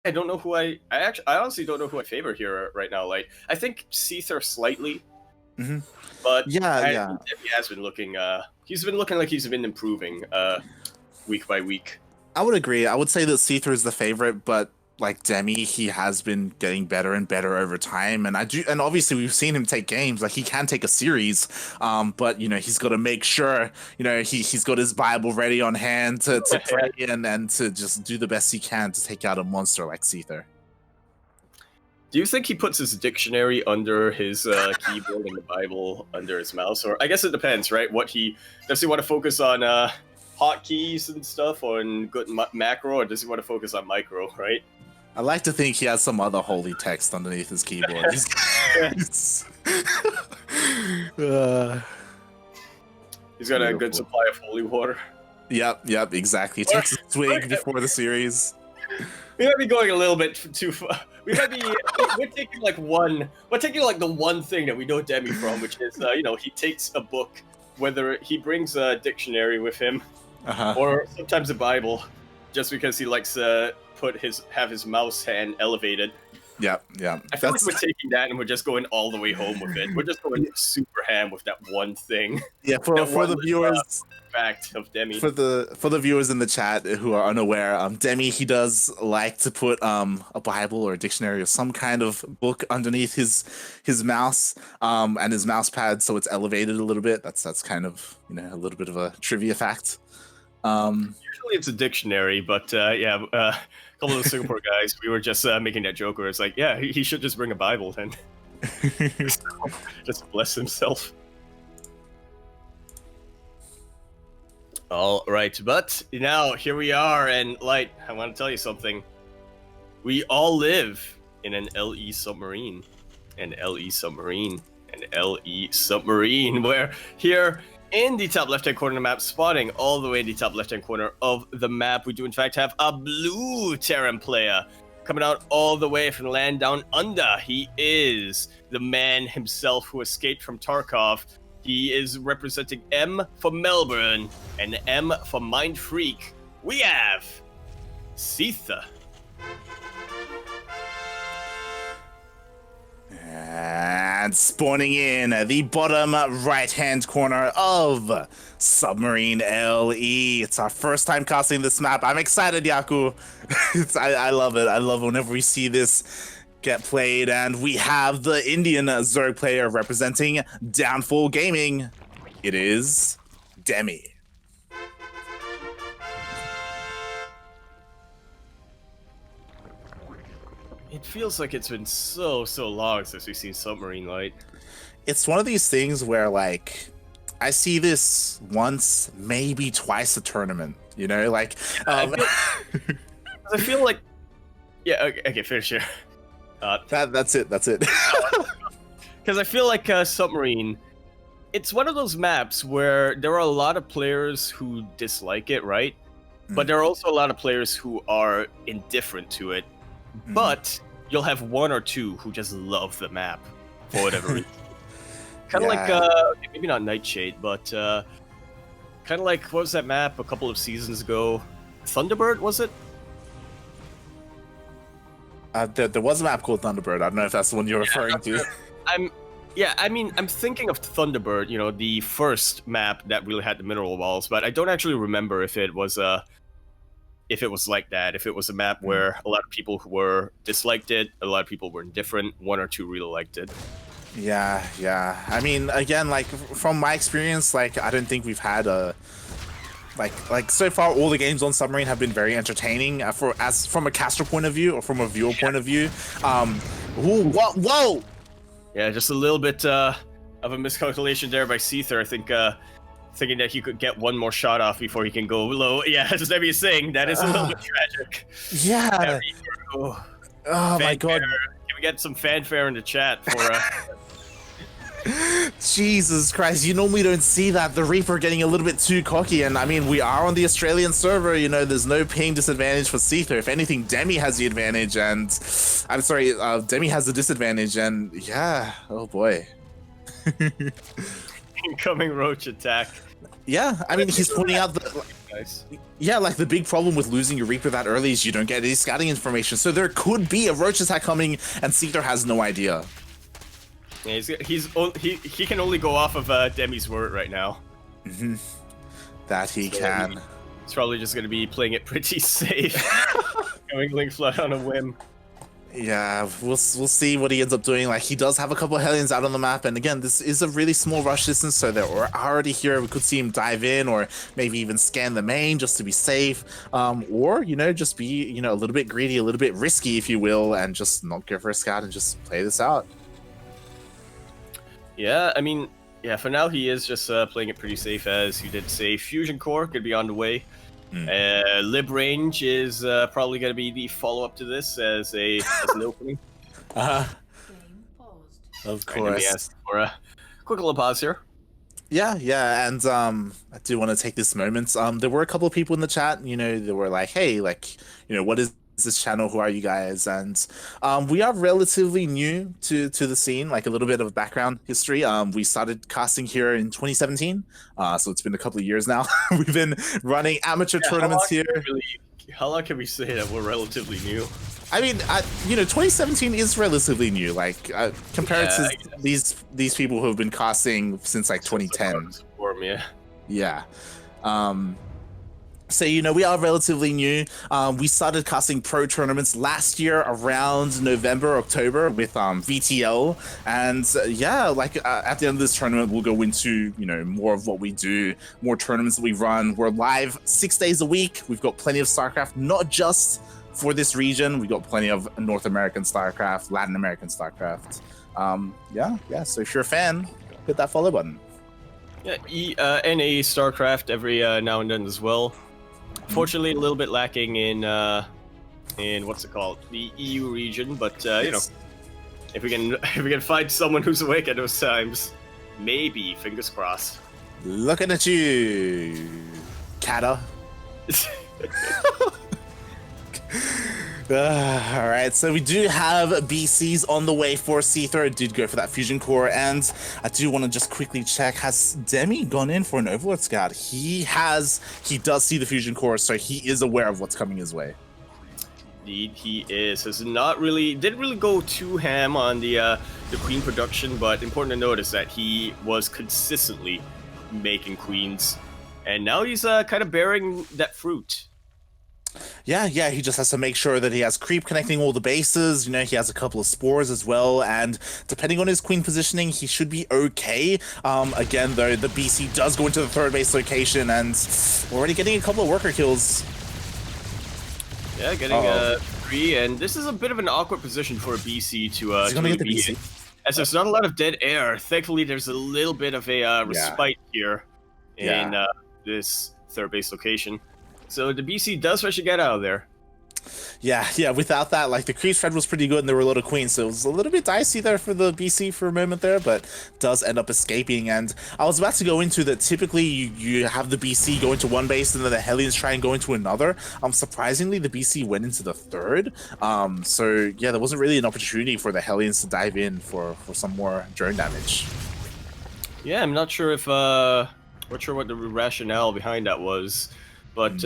I don't know who I honestly don't know who I favor here right now. Like, I think Seither slightly, Hmm. but Yeah, I yeah. think Demi has been looking. He's been looking like he's been improving. Week by week. I would agree. I would say that Seither is the favorite, but like Demi, he has been getting better and better over time. And I do, and obviously we've seen him take games. Like he can take a series, but he's got to make sure he's got his Bible ready on hand to pray and to just do the best he can to take out a monster like Seither. Do you think he puts his dictionary under his keyboard and the Bible under his mouse? Or I guess it depends, right? Does he want to focus on hotkeys and stuff on good macro, or does he want to focus on micro, right? I like to think he has some other holy text underneath his keyboard. He's got a good supply of holy water. Yep, exactly. He takes a swig before the series. We might be going a little bit too far. We might be. We're taking like the one thing that we know Demi from, which is he takes a book, whether he brings a dictionary with him, or sometimes a Bible, just because he likes to have his mouse hand elevated. Yeah. I feel like we're taking that and we're just going all the way home with it. We're just going super ham with that one thing. Yeah, for the viewers. Fact of Demi. For the viewers in the chat who are unaware, Demi, he does like to put a Bible or a dictionary or some kind of book underneath his mouse and his mouse pad, so it's elevated a little bit. That's kind of a little bit of a trivia fact. Usually it's a dictionary, but a couple of the Singapore guys, we were just making that joke where it's like, yeah, he should just bring a Bible then. Just bless himself. All right, but now here we are, and Light, I want to tell you something. We all live in an LE submarine. An LE submarine. An LE submarine, where here in the top left-hand corner of the map, spotting all the way in the top left-hand corner of the map, we do in fact have a blue Terran player coming out all the way from the land down under. He is the man himself who escaped from Tarkov. He is representing M for Melbourne and M for Mind Freak. We have Seither. And spawning in the bottom right-hand corner of Submarine LE. It's our first time casting this map. I'm excited, Yaku. I love it. I love whenever we see this get played. And we have the Indian Zerg player representing Downfall Gaming. It is Demi. It feels like it's been so long since we've seen Submarine Light. It's one of these things where, like, I see this once, maybe twice a tournament, like... I feel like... Yeah, okay, finish here. That's it. Because I feel like Submarine, it's one of those maps where there are a lot of players who dislike it, right? But there are also a lot of players who are indifferent to it. But you'll have one or two who just love the map for whatever reason. Kind of like, maybe not Nightshade, but kind of like, what was that map a couple of seasons ago? Thunderbird, was it? There was a map called Thunderbird. I don't know if that's the one you're referring to. I'm thinking of Thunderbird, the first map that really had the mineral walls, but I don't actually remember if it was like that, if it was a map where a lot of people who disliked it, a lot of people were indifferent, one or two really liked it. Yeah. I mean, again, like, from my experience, like, I don't think we've had a... Like so far, all the games on Submarine have been very entertaining from a caster point of view or from a viewer point of view. Whoa! Yeah, just a little bit of a miscalculation there by Seither. I think thinking that he could get one more shot off before he can go low. Yeah, as Demi is saying, that is a little bit tragic. Yeah. Oh my god. Can we get some fanfare in the chat for... Jesus Christ, you normally don't see that. The Reaper getting a little bit too cocky, and I mean, we are on the Australian server, there's no ping disadvantage for Seither. If anything, Demi has the advantage, and... I'm sorry, Demi has the disadvantage, and yeah, oh boy. Incoming roach attack. Yeah, I mean, he's pointing out Nice. Yeah, like the big problem with losing your Reaper that early is you don't get any scouting information. So there could be a Roach attack coming, and Seither has no idea. Yeah, he can only go off of Demi's word right now. That he can. He's probably just going to be playing it pretty safe, going Link Flood on a whim. Yeah, we'll see what he ends up doing. Like, he does have a couple of Hellions out on the map, and again, this is a really small rush distance, so they're already here. We could see him dive in, or maybe even scan the main just to be safe, or, you know, just be, you know, a little bit greedy, a little bit risky, if you will, and just not go for a scout and just play this out. Yeah, I mean, yeah, for now he is just playing it pretty safe, as you did say. Fusion Core could be on the way. Lib Range is probably going to be the follow-up to this as an opening. Of course. Yes, for a quick little pause here. Yeah, and I do want to take this moment. There were a couple of people in the chat, you know, they were like, hey, like, you know, what is this channel? Who are you guys? And we are relatively new to the scene, like a little bit of background history. We started casting here in 2017, so it's been a couple of years now. We've been running amateur tournaments here. How long can we say that we're relatively new? I mean, you know, 2017 is relatively new, like compared to these people who have been casting since like 2010. Yeah. So, you know, we are relatively new. We started casting pro tournaments last year around November, October with VTL. And yeah, like at the end of this tournament, we'll go into, you know, more of what we do, more tournaments that we run. We're live 6 days a week. We've got plenty of StarCraft, not just for this region. We've got plenty of North American StarCraft, Latin American StarCraft. Yeah. So if you're a fan, hit that follow button. Yeah, NA StarCraft every now and then as well. Fortunately, a little bit lacking in what's it called, the EU region, but you know, if we can find someone who's awake at those times, maybe, fingers crossed. Looking at you, Kata. All right, so we do have BCs on the way for Seither. I did go for that Fusion Core, and I do want to just quickly check, has Demi gone in for an Overlord Scout? He does see the Fusion Core, so he is aware of what's coming his way. Indeed, he is. Didn't really go too ham on the Queen production, but important to notice that he was consistently making Queens, and now he's kind of bearing that fruit. Yeah, he just has to make sure that he has creep connecting all the bases. You know, he has a couple of spores as well, and depending on his queen positioning, he should be okay. Again, though, the BC does go into the third base location, and already getting a couple of worker kills. Yeah, getting 3, and this is a bit of an awkward position for a BC to gonna get the BC? as there's not a lot of dead air. Thankfully, there's a little bit of a respite here in this third base location. So the BC does rush to get out of there. Yeah, without that, like, the creep spread was pretty good and there were a lot of queens, so it was a little bit dicey there for the BC for a moment there, but does end up escaping. And I was about to go into that typically you have the BC go into one base and then the Hellions try and go into another. Surprisingly, the BC went into the third. So yeah, there wasn't really an opportunity for the Hellions to dive in for some more drone damage. Yeah, I'm not sure if not sure what the rationale behind that was. But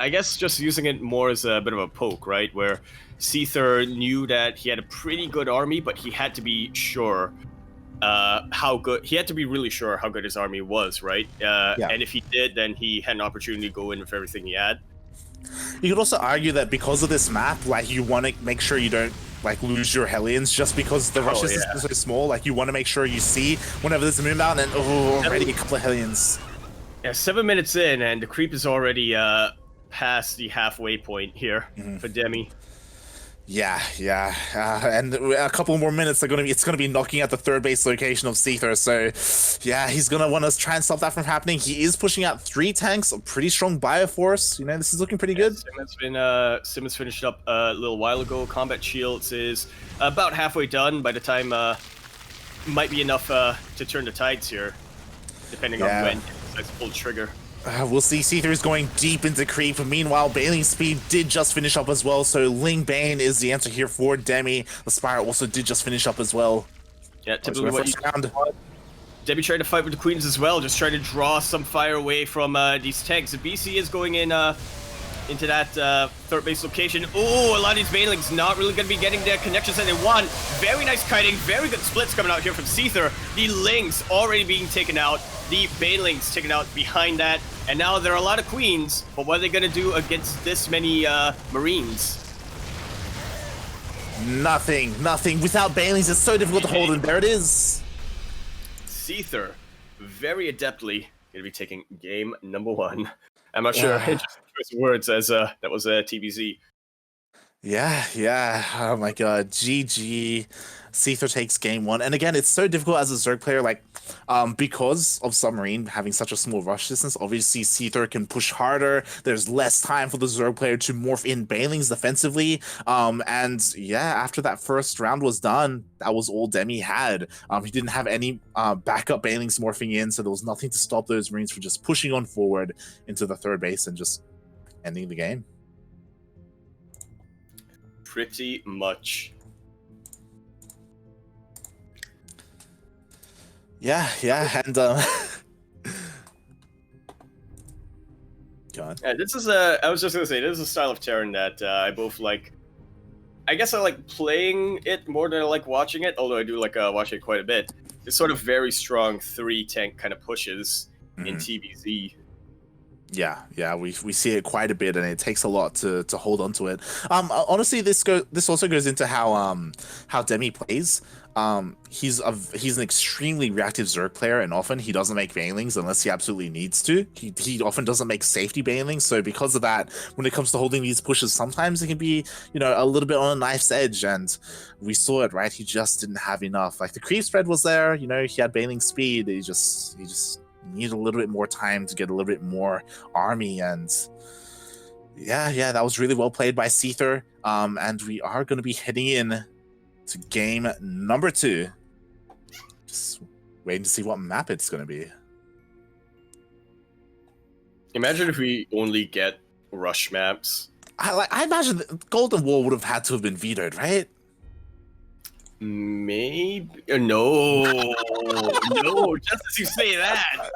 I guess just using it more as a bit of a poke, right? Where Seither knew that he had a pretty good army, but he had to be sure how good. He had to be really sure how good his army was, right? And if he did, then he had an opportunity to go in with everything he had. You could also argue that because of this map, like, you want to make sure you don't like lose your Hellions just because the rush is so small. Like, you want to make sure you see whenever there's a moonbound, and already a couple of Hellions. Yeah, 7 minutes in, and the creep is already past the halfway point here for Demi. Yeah, and a couple more minutes, it's gonna be knocking at the third base location of Seither. So, yeah, he's gonna want to try and stop that from happening. He is pushing out 3 tanks, a pretty strong Bioforce. You know, this is looking pretty good. Simmons finished up a little while ago. Combat Shields is about halfway done. By the time might be enough to turn the tides here, depending on when he decides to pull the trigger. We'll see. Seither is going deep into creep. Meanwhile, Bane's speed did just finish up as well, so Ling Bane is the answer here for Demi. The Spire also did just finish up as well. Yeah, typically what you Demi trying to fight with the queens as well, just trying to draw some fire away from these tanks. The BC is going in into that third base location. Oh, a lot of these banelings not really going to be getting their connections that they want. Very nice kiting, very good splits coming out here from Seither. The Lings already being taken out, the banelings taken out behind that, and now there are a lot of queens, but what are they going to do against this many Marines? Nothing. Without banelings, it's so difficult to hold, and there it is. Seither, very adeptly, going to be taking game number 1. I'm not sure. Interesting choice of words, as that was TvZ. Yeah. Oh my god. GG. Seither takes game 1. And again, it's so difficult as a Zerg player, like, because of Submarine having such a small rush distance, obviously Seither can push harder. There's less time for the Zerg player to morph in banelings defensively. And yeah, after that first round was done, that was all Demi had. He didn't have any backup banelings morphing in, so there was nothing to stop those Marines from just pushing on forward into the third base and just ending the game. Pretty much. Yeah, and God. Yeah, this is I was just gonna say, this is a style of Terran that I both like. I guess I like playing it more than I like watching it, although I do like watching it quite a bit. It's sort of very strong 3-tank kind of pushes in TvZ. Yeah, we see it quite a bit, and it takes a lot to hold on to it. Honestly, this also goes into how Demi plays. He's an extremely reactive Zerg player, and often he doesn't make banelings unless he absolutely needs to. He often doesn't make safety banelings, so because of that, when it comes to holding these pushes, sometimes it can be, you know, a little bit on a knife's edge, and we saw it, right? He just didn't have enough. Like, the creep spread was there, you know, he had baneling speed, he just needed a little bit more time to get a little bit more army, and yeah, that was really well played by Seither. And we are going to be heading in to game number 2. Just waiting to see what map it's going to be. Imagine if we only get rush maps. I imagine that Golden Wall would have had to have been vetoed, right? Maybe no, just as you say that.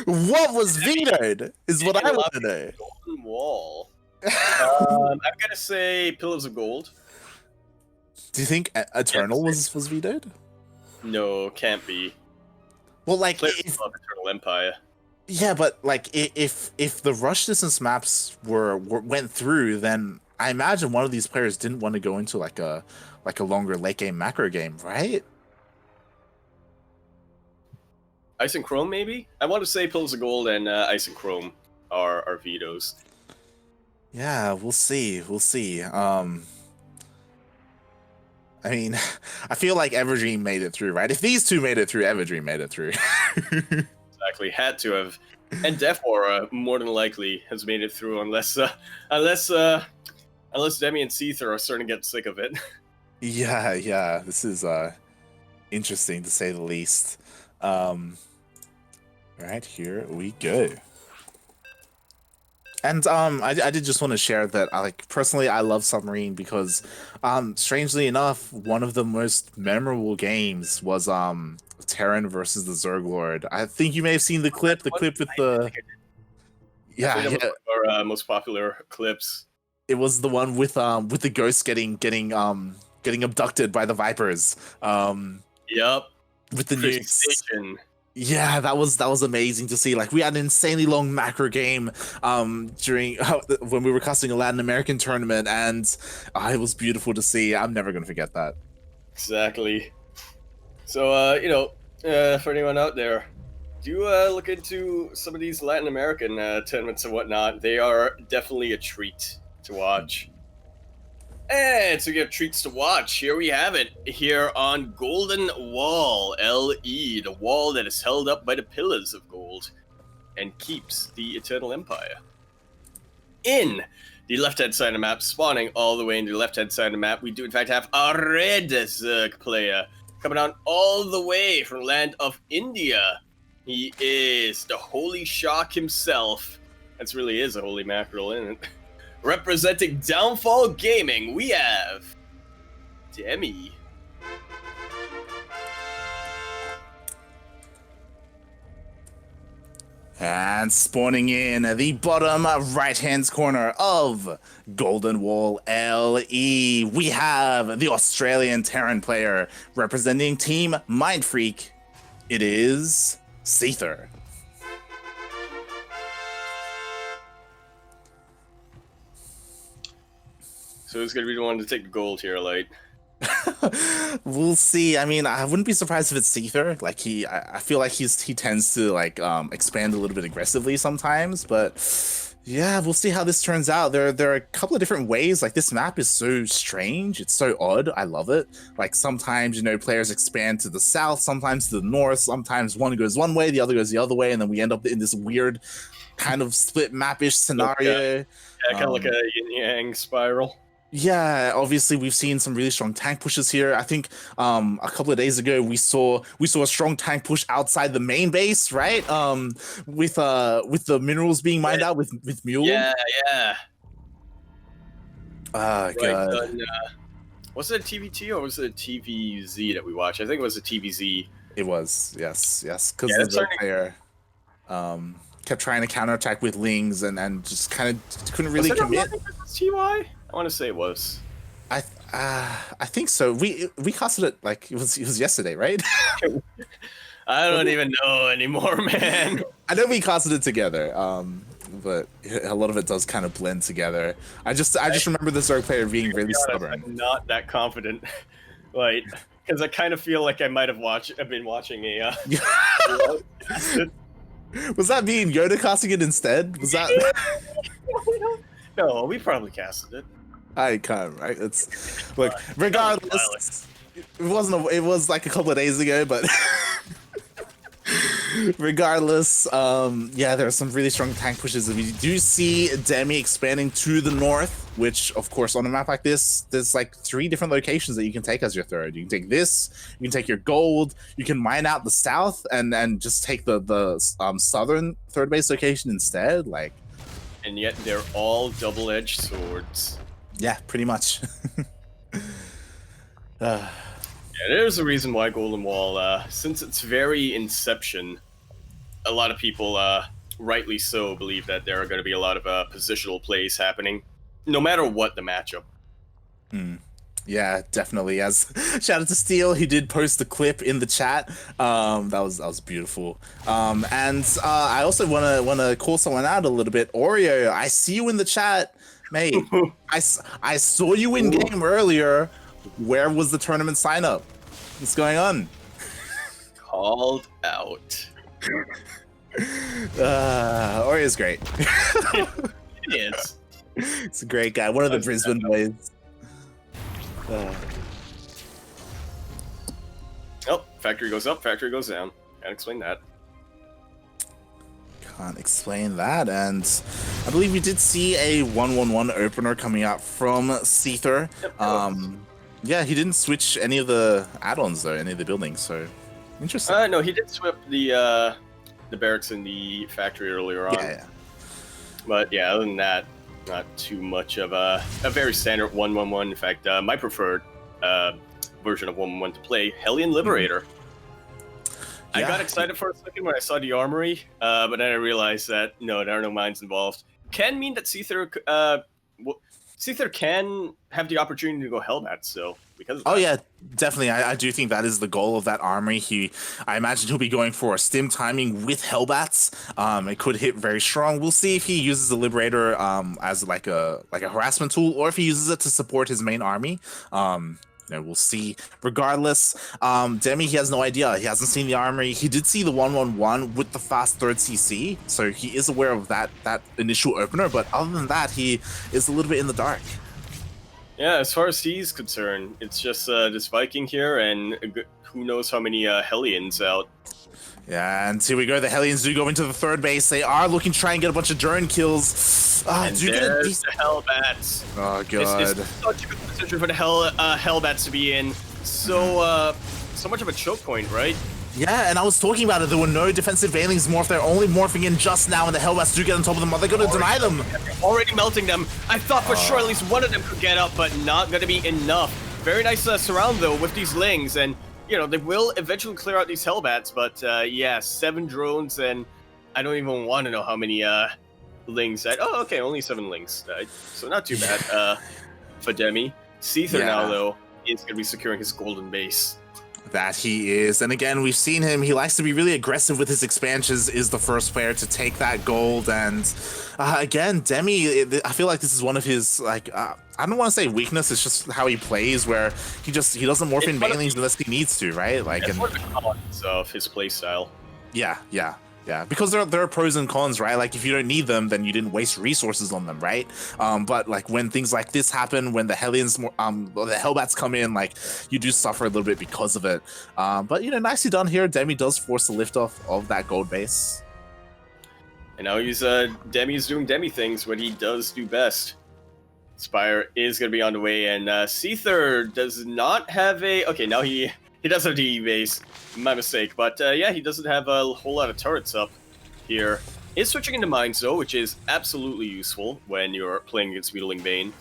What was vetoed is what I want to know. Golden Wall. I'm gonna say Pillars of Gold. Do you think Eternal was vetoed? No, can't be. Well, like, Players love Eternal Empire. Yeah, but like, if the rush distance maps went through, then I imagine one of these players didn't want to go into like a longer late game macro game, right? Ice and Chrome, maybe? I want to say Pillars of Gold and Ice and Chrome are vetoes. Yeah, we'll see. I mean, I feel like Everdream made it through, right? If these two made it through, Everdream made it through. Exactly, had to have. And Death Aura more than likely has made it through, unless Demi and Seither are starting to get sick of it. Yeah, this is interesting to say the least. Right, here we go. And I did just want to share that personally I love Submarine because strangely enough, one of the most memorable games was Terran versus the Zerg Lord. I think you may have seen the clip with the one of our most popular clips. It was the one with the ghost getting abducted by the Vipers. Yep. With the nukes. Yeah, that was amazing to see. Like, we had an insanely long macro game during when we were casting a Latin American tournament, and it was beautiful to see. I'm never gonna forget that. Exactly. So for anyone out there, do look into some of these Latin American tournaments and whatnot. They are definitely a treat to watch. And so you have treats to watch. Here we have it, here on Golden Wall LE, the wall that is held up by the Pillars of Gold and keeps the Eternal Empire. In the left-hand side of the map, spawning all the way into the left-hand side of the map, we do in fact have a red Zerg player coming down all the way from the land of India. He is the Holy Shock himself. That really is a holy mackerel, isn't it? Representing Downfall Gaming, we have Demi. And spawning in the bottom right-hand corner of Golden Wall LE, we have the Australian Terran player representing Team Mindfreak. It is Seither. So who's gonna be the one to take the gold here, Light? We'll see. I mean, I wouldn't be surprised if it's Seither. Like I feel like he tends to like expand a little bit aggressively sometimes, but yeah, we'll see how this turns out. There are a couple of different ways. Like this map is so strange. It's so odd. I love it. Like sometimes, you know, players expand to the south, sometimes to the north, sometimes one goes one way, the other goes the other way, and then we end up in this weird kind of split map-ish scenario. Yeah, kind of like a yin-yang spiral. Yeah, obviously we've seen some really strong tank pushes here. I think a couple of days ago we saw a strong tank push outside the main base, right? With the minerals being mined out with Mule. Yeah. Ah, God. Was it a TVT or was it a TvZ that we watched? I think it was a TvZ. It was, yes, because the player kept trying to counterattack with Lings and just kind of couldn't really commit. TY? I want to say it was. I think so. We casted it like it was yesterday, right? I don't even know anymore, man. I know we casted it together, but a lot of it does kind of blend together. I just remember the Zerg player being really stubborn. I'm not that confident, like, because I kind of feel like I might have been watching a. Was that me and Yoda casting it instead? Was that? No, we probably casted it. I can't. Right? It's look. Regardless, it wasn't. It was like a couple of days ago, but regardless, yeah, there are some really strong tank pushes. We do see Demi expanding to the north, which, of course, on a map like this, there's like 3 different locations that you can take as your third. You can take this. You can take your gold. You can mine out the south and just take the southern third base location instead. Like. And yet they're all double-edged swords. Yeah, pretty much. Yeah, there's a reason why Golden Wall, since its very inception, a lot of people, rightly so, believe that there are going to be a lot of positional plays happening, no matter what the matchup. Yeah, definitely. As shout out to Steel, he did post the clip in the chat. That was beautiful. And I also wanna call someone out a little bit. Oreo, I see you in the chat, mate. I saw you in game earlier. Where was the tournament sign up? What's going on? Called out. Oreo's great. It is. It's a great guy. One of the Brisbane boys. Oh, factory goes up, factory goes down. Can't explain that. Can't explain that. And I believe we did see a 1-1-1 opener coming out from Seither. Yeah, he didn't switch any of the add-ons though, any of the buildings. So interesting. No, he did swap the barracks in the factory earlier on. Yeah. But yeah, other than that, not too much of a very standard 1-1-1. In fact, my preferred version of 1-1-1 to play, Hellion Liberator. I got excited for a second when I saw the armory, but then I realized that no, there are no mines involved. Can mean that Seither can have the opportunity to go Hellbat still. Because of that. Yeah, definitely. I do think that is the goal of that armory. I imagine he'll be going for a stim timing with Hellbats. It could hit very strong. We'll see if he uses the Liberator as like a harassment tool, or if he uses it to support his main army. We'll see. Regardless, Demi, he has no idea. He hasn't seen the armory. He did see the 1-1-1 with the fast 3rd CC, so he is aware of that initial opener. But other than that, he is a little bit in the dark. Yeah, as far as he's concerned, it's just this Viking here, and who knows how many Hellions out. Yeah, and here we go. The Hellions do go into the 3rd base. They are looking to try and get a bunch of drone kills. And there's the Hellbats. Oh, God. It's such a good position for the Hellbats to be in. So much of a choke point, right? Yeah, and I was talking about it. There were no defensive Veilings morph. They're only morphing in just now, and the Hellbats do get on top of them. Are they going to deny them? Already melting them. I thought for sure at least one of them could get up, but not going to be enough. Very nice surround, though, with these Lings, and, you know, they will eventually clear out these Hellbats, but, yeah, 7 drones, and I don't even want to know how many lings that. Oh, okay, only 7 lings died, so not too bad for Demi. Seither now though is going to be securing his golden base. That he is. And again, we've seen him. He likes to be really aggressive with his expansions, is the first player to take that gold. And again, Demi, I feel like this is one of his, like, I don't want to say weakness, it's just how he plays, where he doesn't morph in banelings unless he needs to, right? Like, it's one of the cons of his playstyle. Yeah, because there are pros and cons, right? Like, if you don't need them, then you didn't waste resources on them, right? But like when things like this happen, when the Hellions, or the Hellbats come in, like you do suffer a little bit because of it. But you know, nicely done here. Demi does force the lift off of that gold base. And now Demi's doing Demi things, what he does do best. Spire is going to be on the way, and Seither does not have a. Okay, now he does have the base. My mistake, but yeah, he doesn't have a whole lot of turrets up here. He's switching into mines though, which is absolutely useful when you're playing against Beetling Bane.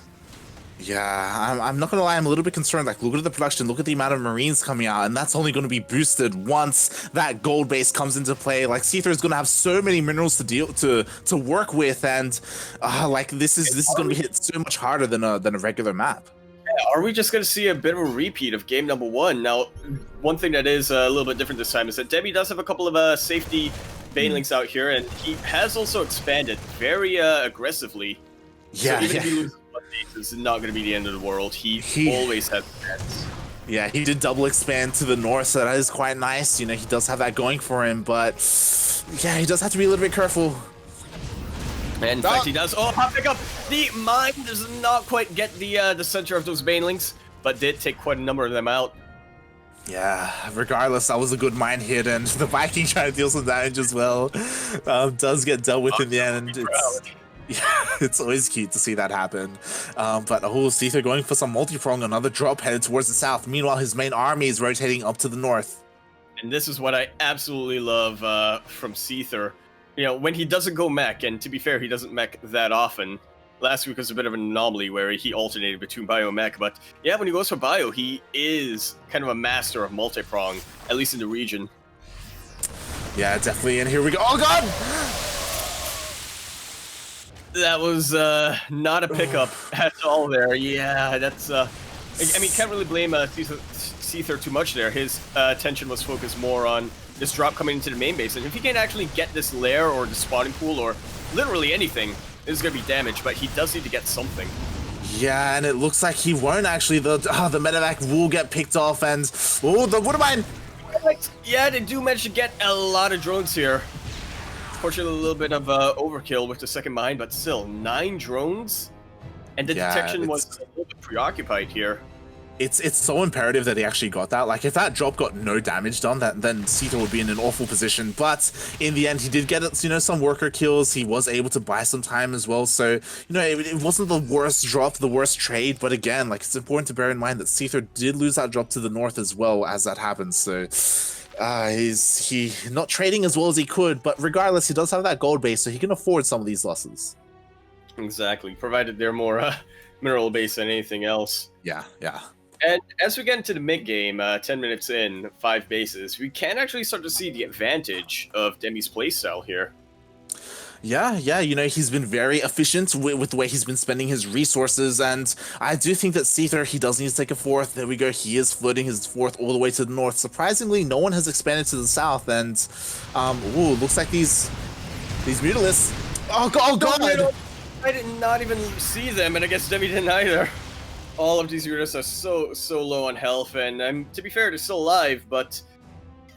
Yeah, I'm not gonna lie, I'm a little bit concerned. Like, look at the production, look at the amount of Marines coming out, and that's only going to be boosted once that gold base comes into play. Like, Seither is gonna have so many minerals to work with, and like this is gonna be hit so much harder than a regular map. Are we just going to see a bit of a repeat of game number 1? Now, one thing that is a little bit different this time is that Demi does have a couple of safety banelings out here, and he has also expanded very aggressively. Yeah, so even if he loses one base, this is not going to be the end of the world. He always has plans. Yeah, he did double expand to the north, so that is quite nice. You know, he does have that going for him, but yeah, he does have to be a little bit careful. And in fact, he does. Oh, hot pickup! The mine does not quite get the center of those banelings, but did take quite a number of them out. Yeah, regardless, that was a good mine hit, and the Viking trying to deal some damage as well. Does get dealt with in the end. It's always cute to see that happen. But Seither going for some multi-prong, another drop headed towards the south. Meanwhile, his main army is rotating up to the north. And this is what I absolutely love from Seither. You know, when he doesn't go mech, and to be fair, he doesn't mech that often. Last week was a bit of an anomaly where he alternated between bio and mech, but yeah, when he goes for bio, he is kind of a master of multi-prong, at least in the region. Yeah, definitely, and here we go. Oh god! That was not a pickup at all there. Yeah, that's... I mean, can't really blame Seither too much there. His attention was focused more on this drop coming into the main base, and if he can actually get this lair or the spawning pool or literally anything, this is going to be damage, but he does need to get something. Yeah, and it looks like he won't actually. The medevac will get picked off, and the water mine. Yeah, they do manage to get a lot of drones here. Fortunately, a little bit of overkill with the second mine, but still 9 drones, and the detection was a little bit preoccupied here. It's so imperative that he actually got that. Like, if that drop got no damage done, then Seither would be in an awful position. But in the end, he did get, you know, some worker kills. He was able to buy some time as well. So, you know, it wasn't the worst drop, the worst trade. But again, like, it's important to bear in mind that Seither did lose that drop to the north as well as that happens. So he not trading as well as he could. But regardless, he does have that gold base, so he can afford some of these losses. Exactly, provided they're more mineral based than anything else. Yeah. And as we get into the mid-game, 10 minutes in, 5 bases, we can actually start to see the advantage of Demi's playstyle here. Yeah, you know, he's been very efficient with the way he's been spending his resources, and I do think that Seither, he does need to take a fourth. There we go, he is floating his fourth all the way to the north. Surprisingly, no one has expanded to the south, and, looks like these Mutalisks. Oh god! I did not even see them, and I guess Demi didn't either. All of these units are so low on health, and to be fair, they're still alive, but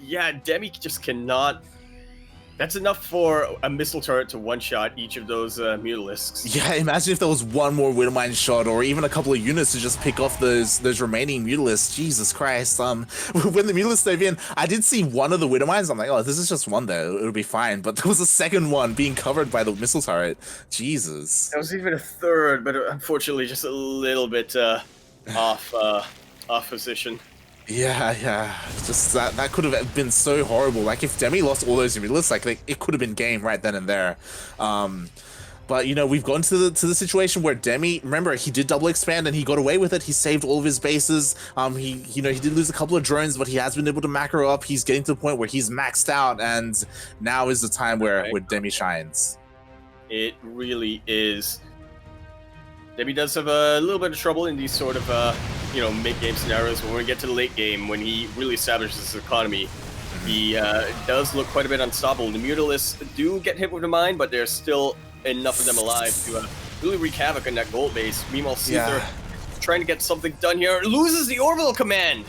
yeah, Demi just cannot. That's enough for a missile turret to one-shot each of those Mutalisks. Yeah, imagine if there was one more Widowmine shot, or even a couple of units to just pick off those remaining Mutalisks. Jesus Christ. When the Mutalisks dove in, I did see one of the Widowmines. I'm like, oh, this is just one though. It'll be fine. But there was a second one being covered by the missile turret. Jesus. There was even a third, but unfortunately just a little bit off position. Yeah. Just that could have been so horrible. Like, if Demi lost all those Mutalisks, like it could have been game right then and there. But, you know, we've gone to the situation where Demi, remember, he did double expand and he got away with it. He saved all of his bases. He did lose a couple of drones, but he has been able to macro up. He's getting to the point where he's maxed out, and now is the time where Demi shines. It really is. Demi does have a little bit of trouble in these sort of, mid-game scenarios, but when we get to the late game, when he really establishes his economy, he does look quite a bit unstoppable. The Mutalisks do get hit with the mine, but there's still enough of them alive to really wreak havoc on that gold base. Meanwhile, Seither trying to get something done here, loses the orbital command.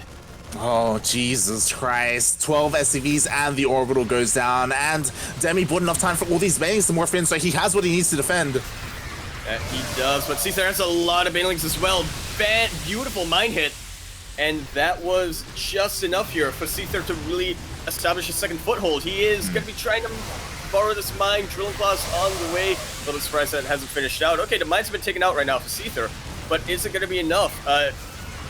Oh, Jesus Christ. 12 SCVs and the orbital goes down, and Demi bought enough time for all these banings to morph in, so he has what he needs to defend. He does, but Seither has a lot of banelings as well. Beautiful mine hit, and that was just enough here for Seither to really establish a second foothold. He is going to be trying to borrow this mine. Drilling claws on the way. A little surprised that it hasn't finished out. Okay, the mines have been taken out right now for Seither, but is it going to be enough?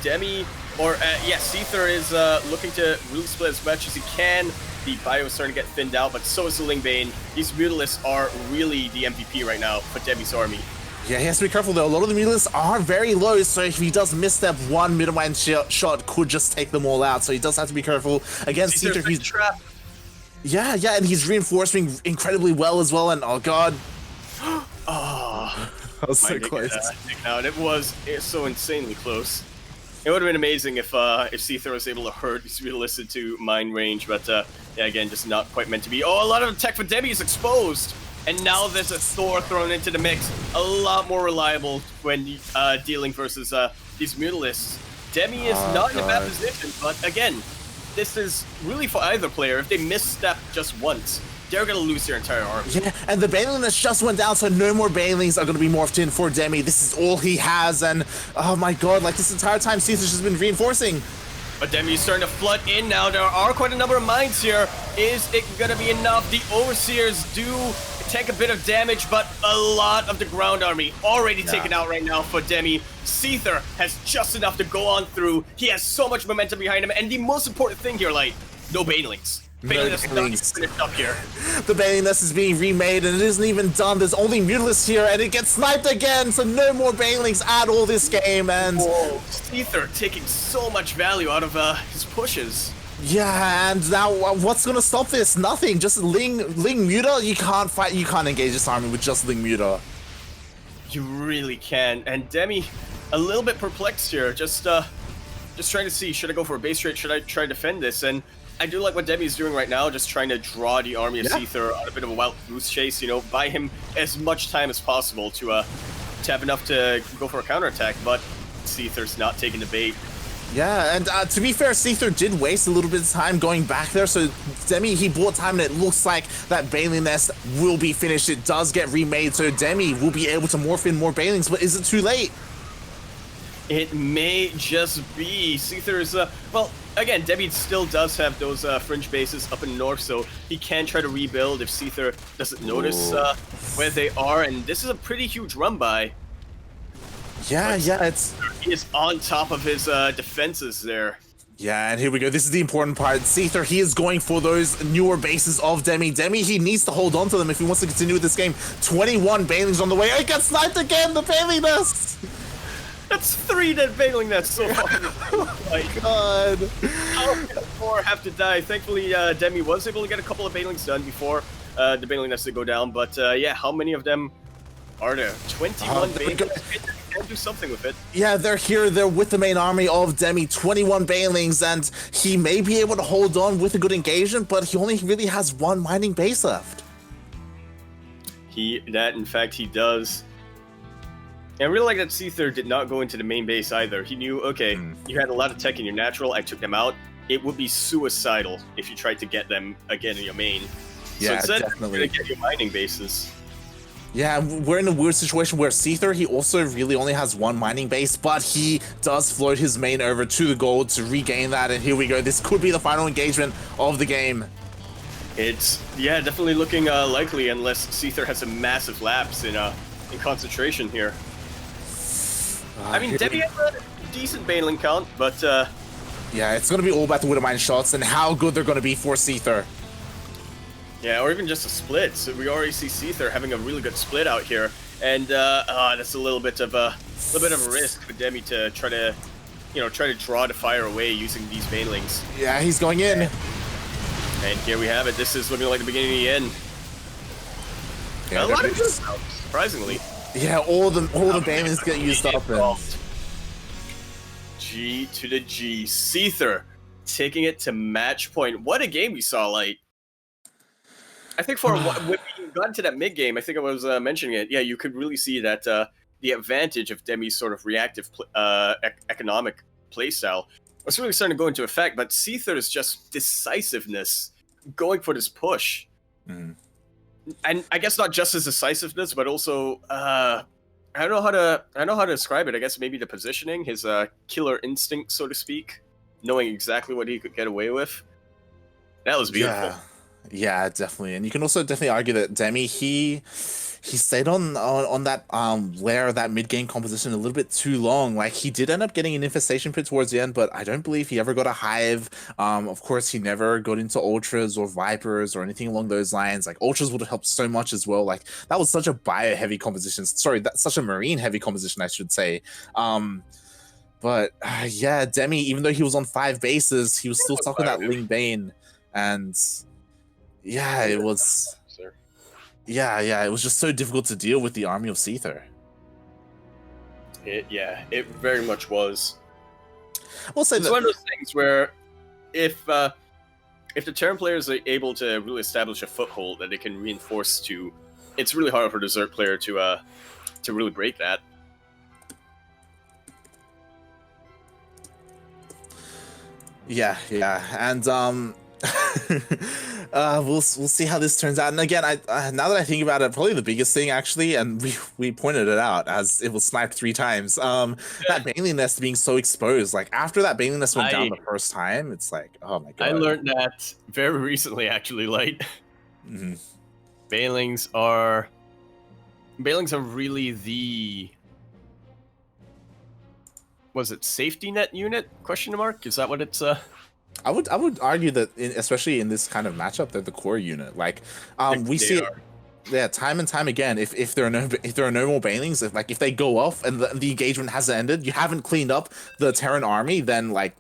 Seither is looking to really split as much as he can. The bio is starting to get thinned out, but so is the Lingbane. These Mutalisks are really the MVP right now for Demi's army. Yeah, he has to be careful though. A lot of the Mutalisks are very low, so if he does misstep, one mid-mine shot could just take them all out. So he does have to be careful. Against Seither, he's trapped. Yeah, and he's reinforcing incredibly well as well. And oh god, that was so close. It's so insanely close. It would have been amazing if Seither was able to hurt these Mutalisks into mine range, but again, just not quite meant to be. Oh, a lot of tech for Demi is exposed. And now there's a Thor thrown into the mix. A lot more reliable when dealing versus these Mutalisks. Demi is not in a bad position, but again, this is really for either player. If they misstep just once, they're going to lose their entire army. Yeah, and the Banelings just went down, so no more Banelings are going to be morphed in for Demi. This is all he has, and oh my god, like this entire time, Seither's just been reinforcing. But Demi's starting to flood in now. There are quite a number of mines here. Is it going to be enough? The Overseers do take a bit of damage, but a lot of the ground army already taken out right now for Demi. Seither has just enough to go on through. He has so much momentum behind him, and the most important thing here, like, no Banelings. Banelings finished up here. The Bailing Nest is being remade, and it isn't even done. There's only Mutalisks here, and it gets sniped again, so no more Banelings at all this game, and... Whoa, Seither taking so much value out of his pushes. Yeah, and now what's gonna stop this? Nothing. Just Ling Muta. You can't fight. You can't engage this army with just Ling Muta. You really can. And Demi, a little bit perplexed here. Just trying to see, should I go for a base trade? Should I try to defend this? And I do like what Demi's doing right now, just trying to draw the army of Seither on a bit of a wild goose chase. You know, buy him as much time as possible to have enough to go for a counterattack. But Seither's not taking the bait. Yeah, and to be fair, Seither did waste a little bit of time going back there, so Demi, he bought time, and it looks like that Bailing Nest will be finished. It does get remade, so Demi will be able to morph in more Bailings, but is it too late? It may just be. Seither's, well, again, Demi still does have those fringe bases up in north, so he can try to rebuild if Seither doesn't notice where they are, and this is a pretty huge run by. Yeah, it's... He is on top of his defenses there. Yeah, and here we go. This is the important part. Seither, he is going for those newer bases of Demi. Demi, he needs to hold on to them if he wants to continue with this game. 21 Bailings on the way. It gets sniped again, the Bailing Nest! That's 3 dead Bailing Nests so far. Oh my god. How did 4 have to die? Thankfully, Demi was able to get a couple of Bailings done before the Bailing Nests to go down. But yeah, how many of them are there? 21 Bailings. Can do something with it. Yeah, they're here. They're with the main army of Demi. 21 Bailings, and he may be able to hold on with a good engagement, but he only really has 1 mining base left. In fact, he does. And I really like that Seither did not go into the main base either. He knew, okay, you had a lot of tech in your natural, I took them out. It would be suicidal if you tried to get them again in your main. Yeah, so instead, definitely. You're gonna get your mining bases. Yeah, we're in a weird situation where Seither, he also really only has 1 mining base, but he does float his main over to the gold to regain that, and here we go. This could be the final engagement of the game. It's, yeah, definitely looking likely unless Seither has a massive lapse in concentration here. I mean, Demi has a decent Baneling count, but... yeah, it's going to be all about the Widowmine shots and how good they're going to be for Seither. Yeah, or even just a split. So we already see Seither having a really good split out here, and that's a little bit of a risk for Demi to try to, try to draw the fire away using these banelings. Yeah, he's going in. And here we have it. This is looking like the beginning of the end. Yeah, a lot of good stuff, surprisingly. Yeah, all the banelings get used up. And... G to the G. Seither taking it to match point. What a game we saw, like. I think when we got into that mid game, I think I was mentioning it. Yeah, you could really see that the advantage of Demi's sort of reactive economic playstyle was really starting to go into effect. But Seither's just decisiveness, going for this push, and I guess not just his decisiveness, but also I don't know how to describe it. I guess maybe the positioning, his killer instinct, so to speak, knowing exactly what he could get away with. That was beautiful. Yeah, definitely. And you can also definitely argue that Demi, he stayed on that layer of that mid-game composition a little bit too long. Like, he did end up getting an infestation pit towards the end, but I don't believe he ever got a hive. Of course, he never got into ultras or vipers or anything along those lines. Like, ultras would have helped so much as well. Like, that was such a bio-heavy composition. Sorry, that's such a marine-heavy composition, I should say. But yeah, Demi, even though he was on 5 bases, he was still stuck on that Ling Bane. And yeah, it was. Yeah, it was just so difficult to deal with the army of Seither. It very much was. We'll say it's one of those things where if the Terran players are able to really establish a foothold that they can reinforce to, it's really hard for the Zerg player to really break that. Yeah, and we'll see how this turns out. And again, now that I think about it, probably the biggest thing actually, and we pointed it out as it was sniped 3 times. That Baneling nest being so exposed. Like, after that Baneling nest went down the first time, it's like, oh my god. I learned that very recently, actually. Like, Banelings are really the, was it safety net unit? Question mark? Is that what it's I would argue that especially in this kind of matchup, they're the core unit. Like, we see it, time and time again. If there are no more banelings, if they go off and the engagement hasn't ended, you haven't cleaned up the Terran army, then like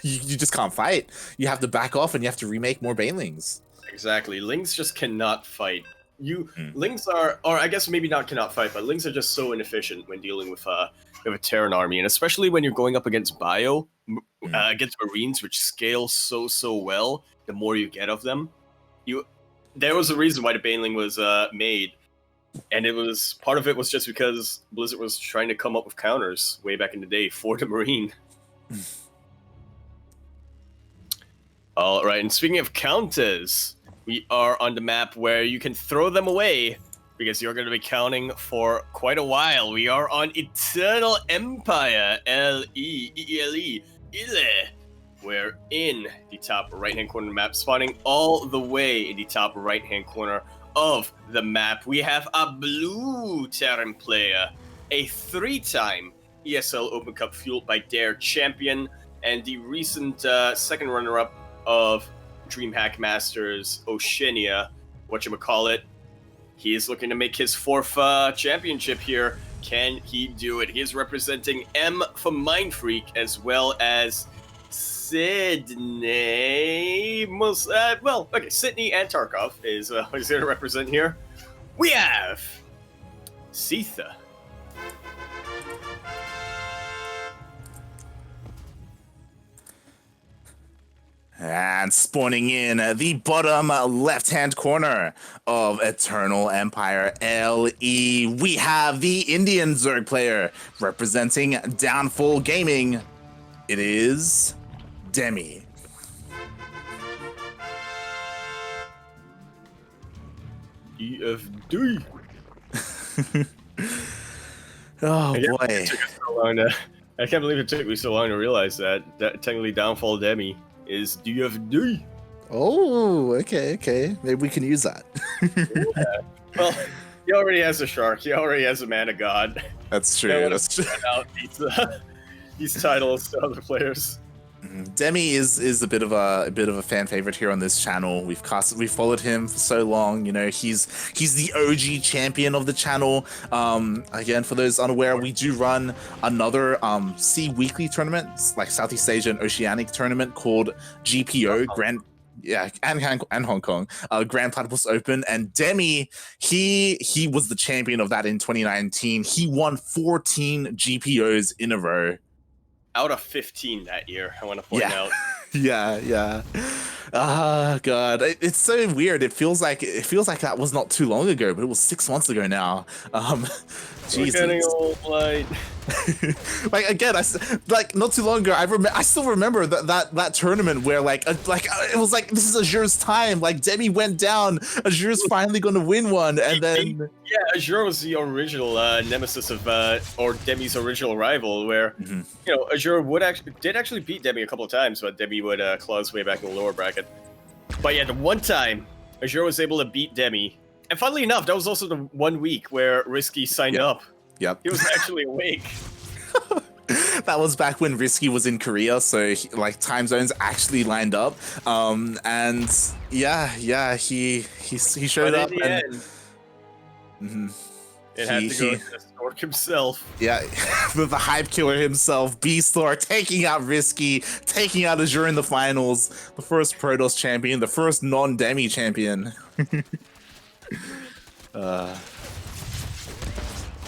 you just can't fight. You have to back off and you have to remake more banelings. Exactly. Lings just cannot fight. Lings are, or I guess maybe not cannot fight, but Lings are just so inefficient when dealing with a Terran army, and especially when you're going up against against Marines, which scale so well. The more you get of them, there was a reason why the Baneling was made, and part of it was just because Blizzard was trying to come up with counters way back in the day for the Marine. All right, and speaking of counters, we are on the map where you can throw them away, because you're going to be counting for quite a while. We are on Eternal Empire, L-E-E-L-E, Ile. We're in the top right-hand corner of the map, spawning all the way in the top right-hand corner of the map. We have a blue Terran player, a 3-time ESL Open Cup Fueled by Dare champion, and the recent second runner-up of DreamHack Masters, Oceania, whatchamacallit. He is looking to make his 4th championship here. Can he do it? He is representing M for Mind Freak, as well as Sydney. Sydney and Tarkov is going to represent here. We have Seither. And spawning in the bottom left-hand corner of Eternal Empire LE, we have the Indian Zerg player representing Downfall Gaming. It is Demi. EFD. Oh boy. I can't believe it took me so long to realize that technically Downfall Demi is DFD. Oh, okay. Maybe we can use that. Yeah. Well, he already has a shark. He already has a man of God. That's true. That's true. Out these titles to other players. Demi is a bit of a fan favorite here on this channel. We've followed him for so long. You know, he's the OG champion of the channel. Again, for those unaware, we do run another SEA weekly tournament, like Southeast Asia and Oceanic tournament called GPO Grand. Yeah, and Hong Kong, Grand Platypus Open, and Demi, he was the champion of that in 2019. He won 14 GPOs in a row. Out of 15 that year, I want to point out. Yeah. God, it's so weird. It feels like that was not too long ago, but it was 6 months ago now. We're getting old, like. Like again, like not too long ago. I still remember that tournament where it was like this is Azure's time. Like Demi went down. Azure's finally going to win one, and then Azure was the original nemesis of or Demi's original rival. Where you know Azure did actually beat Demi a couple of times, but Demi would claw his way back in the lower bracket. But yeah, the one time Azure was able to beat Demi, and funnily enough, that was also the 1 week where Risky signed up. Yep. He was actually awake. That was back when Risky was in Korea, so like time zones actually lined up. And he showed up. It had to go to Stork himself. Yeah, the hype killer himself, Beastlord, taking out Risky, taking out Azure in the finals. The first Protoss champion, the first non-Demi champion.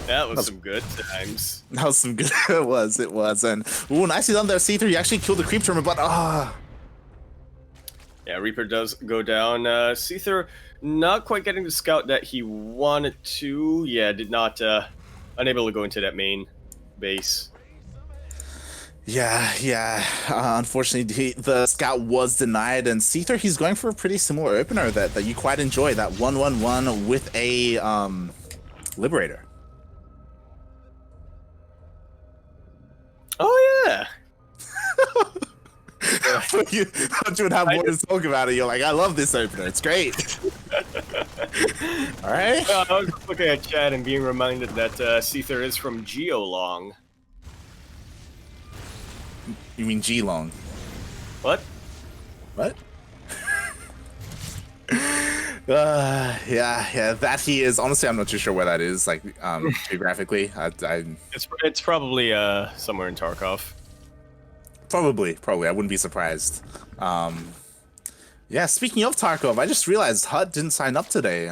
That was some good times. That was some good. It was. And ooh, nicely done there, Seither. You actually killed the creep tournament, but Yeah, Reaper does go down. Seither not quite getting the scout that he wanted to. Yeah, did not unable to go into that main base. Yeah. Unfortunately, the scout was denied, and Seither, he's going for a pretty similar opener that you quite enjoy. That 1-1-1 with a Liberator. Oh yeah. You thought you would have more to talk about it. You're like, I love this opener. It's great. All right. I was just looking at chat and being reminded that Seither is from Geolong. You mean Geelong? What? What? Yeah, that he is. Honestly, I'm not too sure where that is, like, geographically. It's probably somewhere in Tarkov. Probably. I wouldn't be surprised. Yeah, speaking of Tarkov, I just realized Hut didn't sign up today.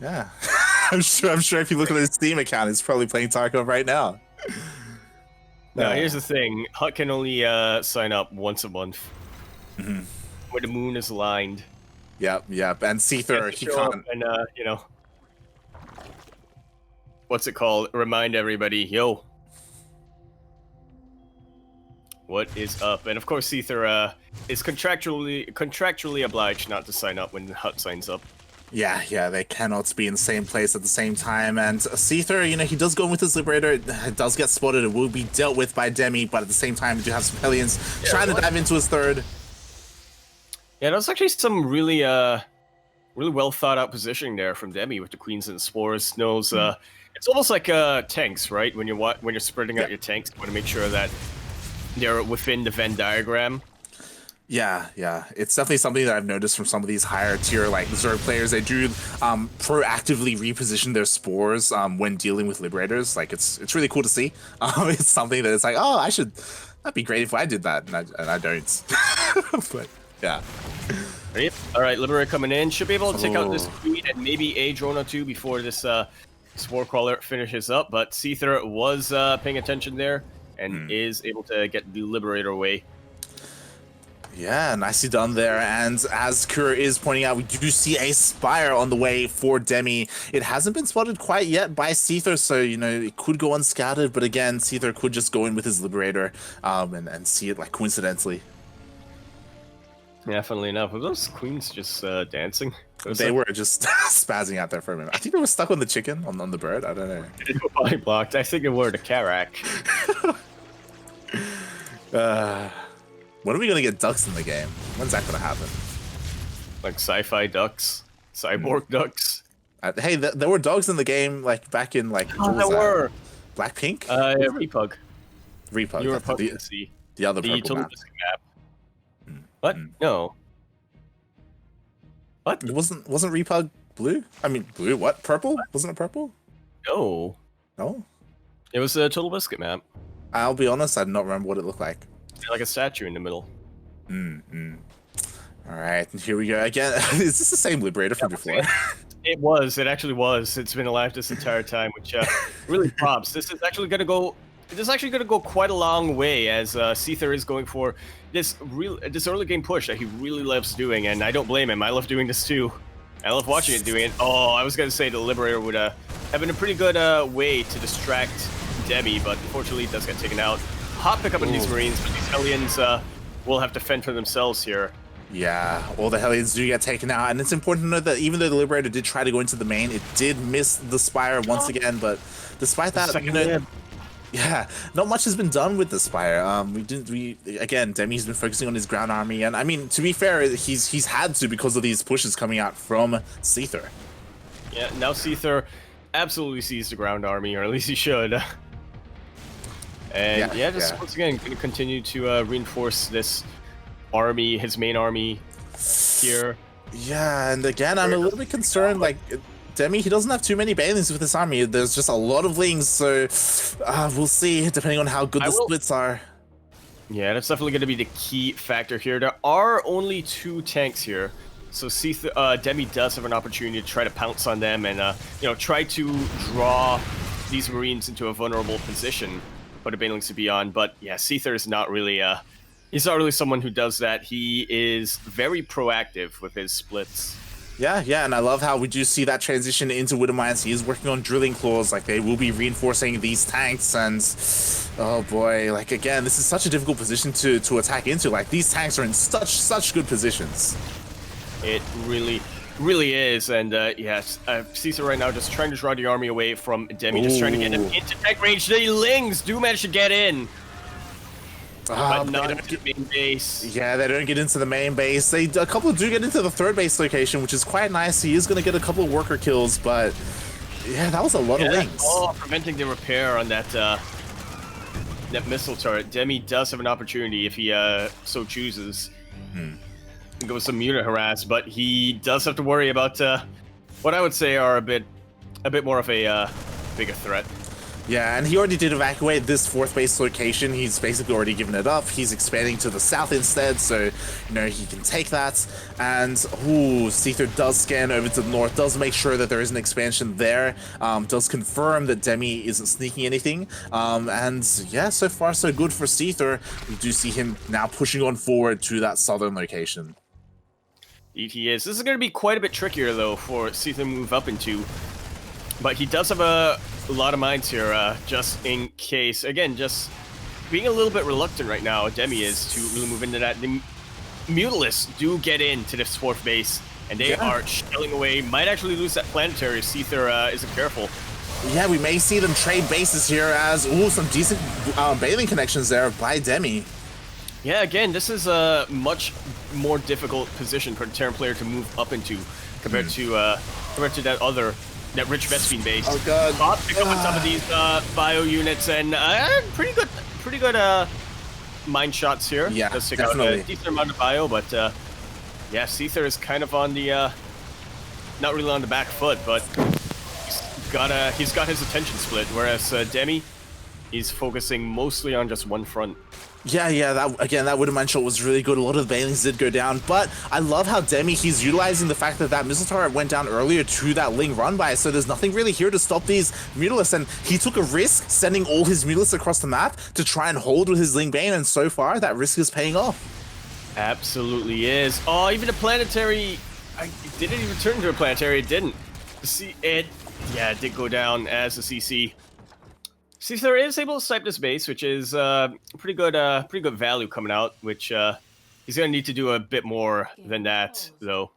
Yeah. I'm sure if you look at his Steam account, he's probably playing Tarkov right now. Now, here's the thing. Hut can only sign up once a month. When the moon is aligned. Yep. And Seither, he can't. And, you know, what's it called? Remind everybody, yo, what is up? And of course, Seither is contractually obliged not to sign up when Hut signs up. Yeah, they cannot be in the same place at the same time. And Seither, you know, he does go in with his Liberator. It does get spotted. It will be dealt with by Demi, but at the same time, we do have some Hellions trying to dive into his third. Yeah, that was actually some really well thought out positioning there from Demi with the Queens and the Spores. Knows it's almost like tanks, right? When you're spreading out your tanks, you want to make sure that they're within the Venn diagram. Yeah, it's definitely something that I've noticed from some of these higher tier like Zerg players. They do proactively reposition their spores when dealing with Liberators. Like it's really cool to see. It's something that it's like, oh, that'd be great if I did that, and I don't. But yeah. All right, Liberator coming in. Should be able to take out this Queen and maybe a drone or two before this Spore Crawler finishes up. But Seither was paying attention there and is able to get the Liberator away. Yeah, nicely done there. And as Kura is pointing out, we do see a Spire on the way for Demi. It hasn't been spotted quite yet by Seither, so, you know, it could go unscouted. But again, Seither could just go in with his Liberator and see it, like, coincidentally. Yeah, funnily enough, were those Queens just dancing? They were just spazzing out there for a minute. I think they were stuck on the chicken, on the bird. I don't know. They were body blocked. I think they were the Karak. When are we gonna get ducks in the game? When's that gonna happen? Like sci-fi ducks, cyborg ducks. Hey, there were dogs in the game, like back in like. Oh, there were. Blackpink. Repug. Repug. You were Pug to see. The other The purple Total map. Biscuit map. What? No. What? Wasn't Repug blue? I mean, blue. What? Purple? Wasn't it purple? No. No. It was a Total Biscuit map. I'll be honest, I do not remember what it looked like. Like a statue in the middle. All right, and here we go again. Is this the same Liberator from before? It was. It actually was. It's been alive this entire time, which really props. This is actually going to go. This is actually going to go quite a long way, as Seither is going for this early game push that he really loves doing, and I don't blame him. I love doing this too. I love watching it doing it. Oh, I was going to say the Liberator would have been a pretty good way to distract Demi, but unfortunately it does get taken out. Hot pickup on these Marines, but these Hellions will have to fend for themselves here. Yeah, all the Hellions do get taken out, and it's important to note that even though the Liberator did try to go into the main, it did miss the Spire once again, but despite that, yeah, not much has been done with the Spire. Again, Demi's been focusing on his ground army, and I mean, to be fair, he's had to because of these pushes coming out from Seither. Yeah, now Seither absolutely sees the ground army, or at least he should. And once again, going to continue to reinforce this army, his main army here. Yeah, and again, I'm a little bit concerned, like, Demi, he doesn't have too many Banelings with his army. There's just a lot of Lings, so we'll see, depending on how good the splits are. Yeah, that's definitely going to be the key factor here. There are only 2 tanks here, so Demi does have an opportunity to try to pounce on them and, try to draw these Marines into a vulnerable position for the Banelings to be on. But yeah, Seither is not really he's not really someone who does that. He is very proactive with his splits. Yeah, and I love how we do see that transition into Widowmines. He is working on drilling claws, like they will be reinforcing these tanks, and oh boy, like again, this is such a difficult position to attack into. Like these tanks are in such good positions. It really is, and yes, Seither right now just trying to draw the army away from Demi, just trying to get him into tech range. The Lings do manage to get in. But not into the main base. Yeah, they don't get into the main base. A couple do get into the third base location, which is quite nice. He is going to get a couple of worker kills, but yeah, that was a lot of Lings. Oh, preventing the repair on that that missile turret. Demi does have an opportunity if he so chooses. Go with some unit harass, but he does have to worry about what I would say are a bit more of a bigger threat. Yeah, and he already did evacuate this fourth base location. He's basically already given it up. He's expanding to the south instead, so, he can take that. And, Seither does scan over to the north, does make sure that there is an expansion there, does confirm that Demi isn't sneaking anything. And, yeah, so far so good for Seither. We do see him now pushing on forward to that southern location. He is. This is going to be quite a bit trickier, though, for Seither to move up into. But he does have a lot of mines here, just in case. Again, just being a little bit reluctant right now, Demi is, to really move into that. The Mutalisks do get into this fourth base, and they are shelling away. Might actually lose that planetary if Seither isn't careful. Yeah, we may see them trade bases here as, some decent bathing connections there by Demi. Yeah, again, this is a much more difficult position for the Terran player to move up into compared to that rich Vespine base. Oh god. Bob pick up on some of these bio units, and pretty good mine shots here. Yeah, does take definitely. out a decent amount of bio, but yeah, Seither is kind of on the not really on the back foot, but he's got his attention split, whereas Demi, he's focusing mostly on just one front. Yeah, that Widowmine shot was really good. A lot of the Banelings did go down, but I love how Demi, he's utilizing the fact that missile turret went down earlier to that Ling run by, so there's nothing really here to stop these Mutalisks, and he took a risk sending all his Mutalisks across the map to try and hold with his Ling Bane, and so far, that risk is paying off. Absolutely is. Oh, even a planetary, did it even turn into a planetary? It didn't. See, it did go down as a CC. Seither is able to snipe this base, which is pretty good value coming out. Which he's gonna need to do a bit more than that, though.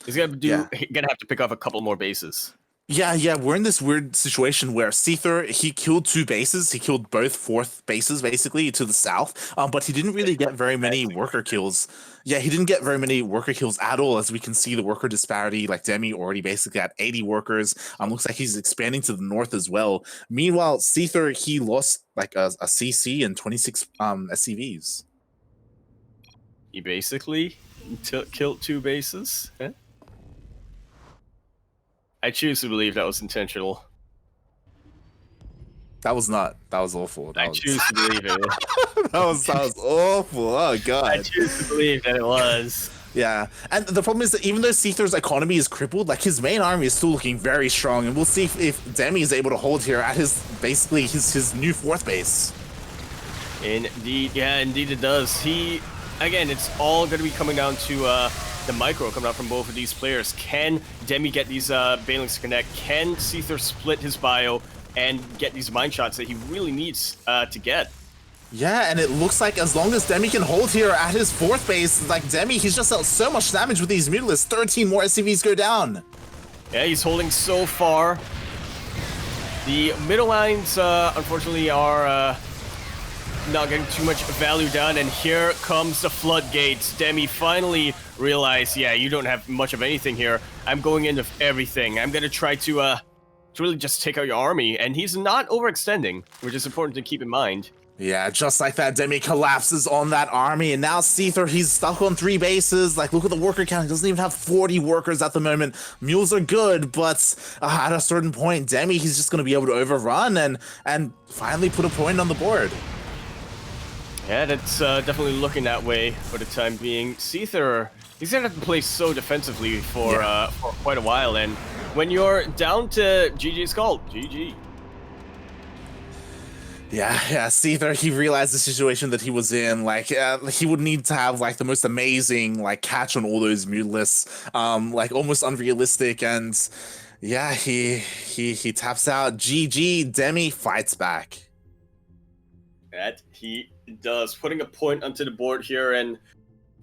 He's gonna have to pick off a couple more bases. Yeah, we're in this weird situation where Seither, he killed 2 bases. He killed both fourth bases, basically, to the south. But he didn't really get very many worker kills. Yeah, he didn't get very many worker kills at all, as we can see the worker disparity. Like, Demi already basically at 80 workers. Looks like he's expanding to the north as well. Meanwhile, Seither, he lost, like, a CC and 26 SCVs. He basically killed 2 bases. Huh? I choose to believe that was intentional. That was not. That was awful. I choose to believe it. That was awful. Oh god. I choose to believe that it was. Yeah, and the problem is that even though Seither's economy is crippled, like his main army is still looking very strong, and we'll see if Demi is able to hold here at his basically his new fourth base. Indeed, yeah, indeed it does. Again, it's all going to be coming down to the micro coming out from both of these players. Can Demi get these Banelings to connect? Can Seither split his bio and get these mine shots that he really needs to get? Yeah, and it looks like as long as Demi can hold here at his fourth base, like Demi, he's just dealt so much damage with these Mutalisks. 13 more SCVs go down. Yeah, he's holding so far. The middle lines, unfortunately, are not getting too much value done, and here comes the floodgates. Demi finally realized, yeah, you don't have much of anything here. I'm going into everything. I'm going to try to really just take out your army, and he's not overextending, which is important to keep in mind. Yeah, just like that, Demi collapses on that army, and now Seither, he's stuck on 3 bases. Like, look at the worker count. He doesn't even have 40 workers at the moment. Mules are good, but at a certain point, Demi, he's just going to be able to overrun and finally put a point on the board. Yeah, that's definitely looking that way for the time being. Seither, he's going to have to play so defensively for quite a while, and when you're down to GG's called. GG. Yeah, Seither, he realized the situation that he was in. Like, he would need to have, like, the most amazing, like, catch on all those Mutalisks, like, almost unrealistic, and, yeah, he taps out. GG, Demi fights back. That he does, putting a point onto the board here, and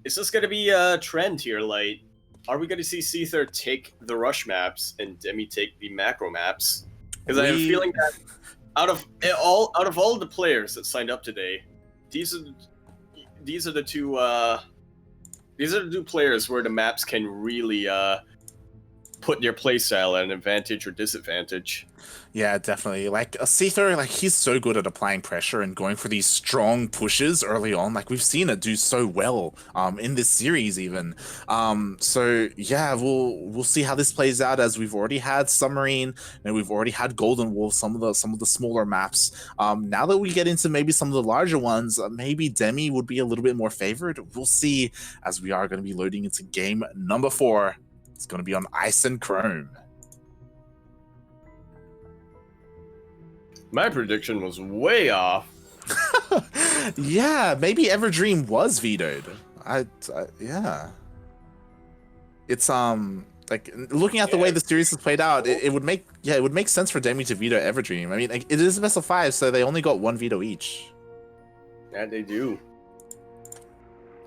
is this going to be a trend here? Like, are we going to see Seither take the rush maps and Demi take the macro maps? Because I have a feeling that out of all the players that signed up today, these are the two players where the maps can really put their playstyle at an advantage or disadvantage. Yeah, definitely. Like, Seither, like, he's so good at applying pressure and going for these strong pushes early on. Like, we've seen it do so well in this series even. So yeah, we'll see how this plays out, as we've already had Submarine and we've already had Golden Wolf, some of the smaller maps. Now that we get into maybe some of the larger ones, maybe Demi would be a little bit more favored. We'll see, as we are going to be loading into game number 4. It's going to be on Ice and Chrome. My prediction was way off. Yeah, maybe Everdream was vetoed. Yeah. It's like, looking at the way the series has played out, it would make sense for Demi to veto Everdream. I mean, like, it is a best of 5, so they only got 1 veto each. Yeah, they do.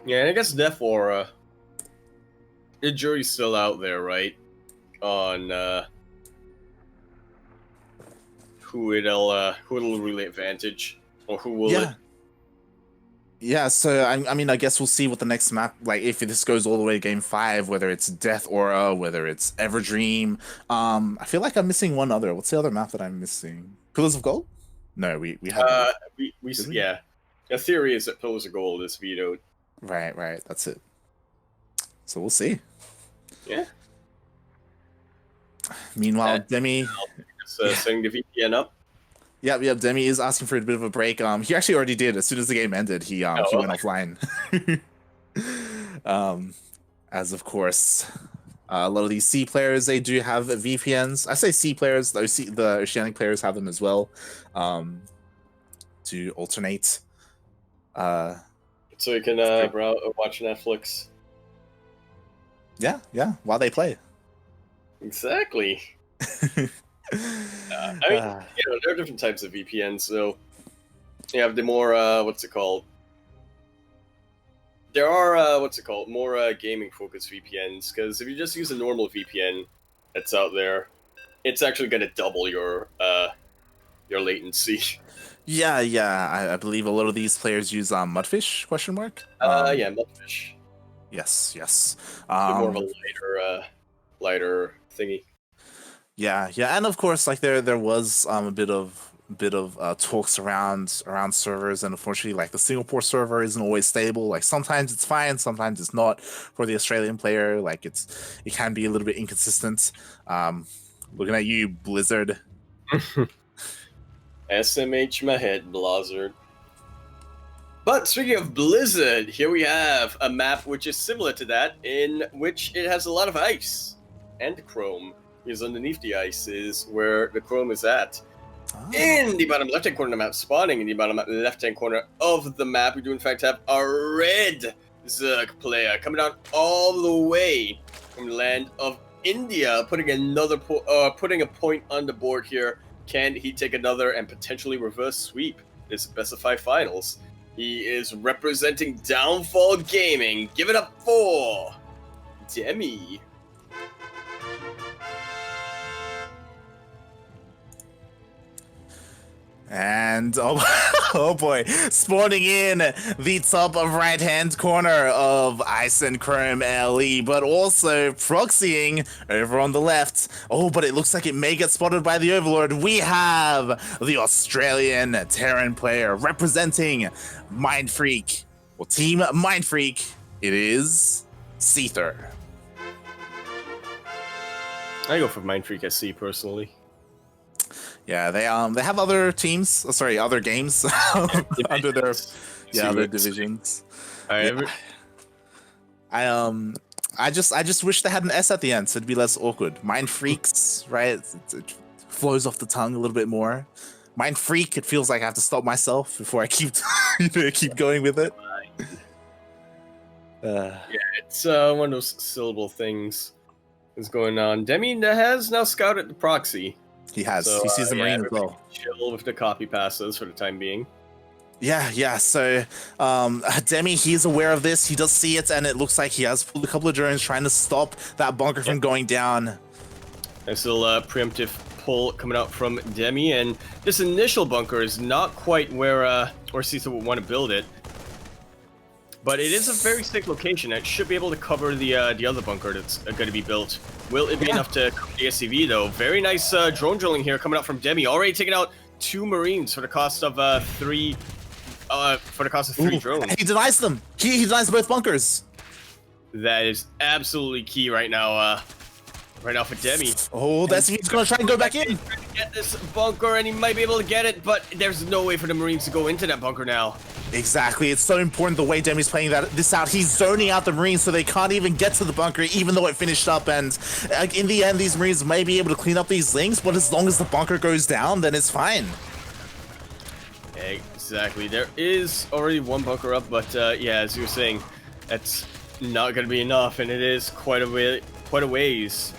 Yeah, and I guess therefore, the jury's still out there, right? On who it'll really advantage, or who will it? Yeah, so I mean, I guess we'll see what the next map, like, if this goes all the way to game 5, whether it's Death Aura, whether it's Everdream. I feel like I'm missing one other. What's the other map that I'm missing? Pillars of Gold? No, we have. Yeah. The theory is that Pillars of Gold is vetoed. Right, that's it. So we'll see. Yeah. Meanwhile, Demi. Setting the VPN up. Yep. Demi is asking for a bit of a break. He actually already did. As soon as the game ended, he went offline. As of course, a lot of these C players, they do have VPNs. I say C players, the Oceanic players have them as well, to alternate. So you can watch Netflix. Yeah, while they play. Exactly. I mean, there are different types of VPNs. So you have the more what's it called? There are more gaming focused VPNs, because if you just use a normal VPN that's out there, it's actually going to double your latency. Yeah, yeah. I believe a lot of these players use Mudfish question mark. Yeah, Mudfish. Yes, yes. A bit more of a lighter thingy. Yeah, yeah, and of course, like there was a bit of talks around servers, and unfortunately, like the Singapore server isn't always stable. Like sometimes it's fine, sometimes it's not for the Australian player. Like it can be a little bit inconsistent. Looking at you, Blizzard. SMH my head, Blizzard. But speaking of Blizzard, here we have a map which is similar to that, in which it has a lot of ice and chrome. Because underneath the ice is where the chrome is at. Oh. In the bottom left-hand corner of the map, spawning in the bottom left-hand corner of the map, we do in fact have a red Zerg player coming down all the way from the land of India, putting putting a point on the board here. Can he take another and potentially reverse sweep this best of 5 finals? He is representing Downfall Gaming. Give it up for Demi. And oh boy, spawning in the top of right-hand corner of Ice and Chrome LE, but also proxying over on the left. Oh, but it looks like it may get spotted by the Overlord. We have the Australian Terran player representing Mindfreak, or Team Mindfreak. It is Seither. I go for Mindfreak SC personally. Yeah, they have other teams, other games under their other divisions. I just wish they had an S at the end, so it'd be less awkward. Mind Freaks, right? It flows off the tongue a little bit more. Mind Freak, it feels like I have to stop myself before I keep keep going with it. Yeah, it's one of those syllable things is going on. Demi has now scouted the proxy. He has. So, he sees the Marine as well. Chill with the copy passes for the time being. Yeah, yeah. So, Demi, he's aware of this. He does see it, and it looks like he has pulled a couple of drones trying to stop that bunker from going down. Nice little preemptive pull coming out from Demi, and this initial bunker is not quite where Seither would want to build it. But it is a very safe location. It should be able to cover the other bunker that's going to be built. Will it be enough to cover the SCV, though? Very nice drone drilling here coming out from Demi. Already taking out 2 Marines for the cost of 3 drones. He denies them. He denies both bunkers. That is absolutely key right now. Right now for Demi. Oh, that's he's gonna try and go back in. He's trying to get this bunker, and he might be able to get it, but there's no way for the Marines to go into that bunker now. Exactly. It's so important the way Demi's playing this out. He's zoning out the Marines so they can't even get to the bunker, even though it finished up. And in the end, these Marines may be able to clean up these links, but as long as the bunker goes down, then it's fine. Exactly. There is already 1 bunker up, but yeah, as you were saying, that's not going to be enough, and it is quite a ways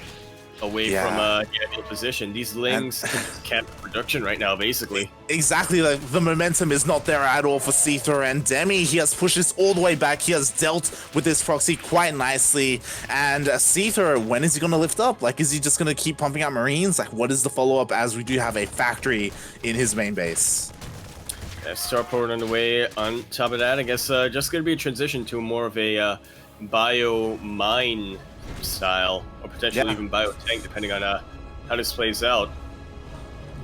away from the ideal position. These Lings can't production right now, basically. Exactly, like the momentum is not there at all for Seither, and Demi, he has pushed this all the way back. He has dealt with this proxy quite nicely, and Seither, when is he going to lift up? Like, is he just going to keep pumping out Marines? Like, what is the follow-up, as we do have a factory in his main base? Starport on the way. On top of that, I guess just going to be a transition to more of a bio mine style, or potentially even bio tank, depending on how this plays out.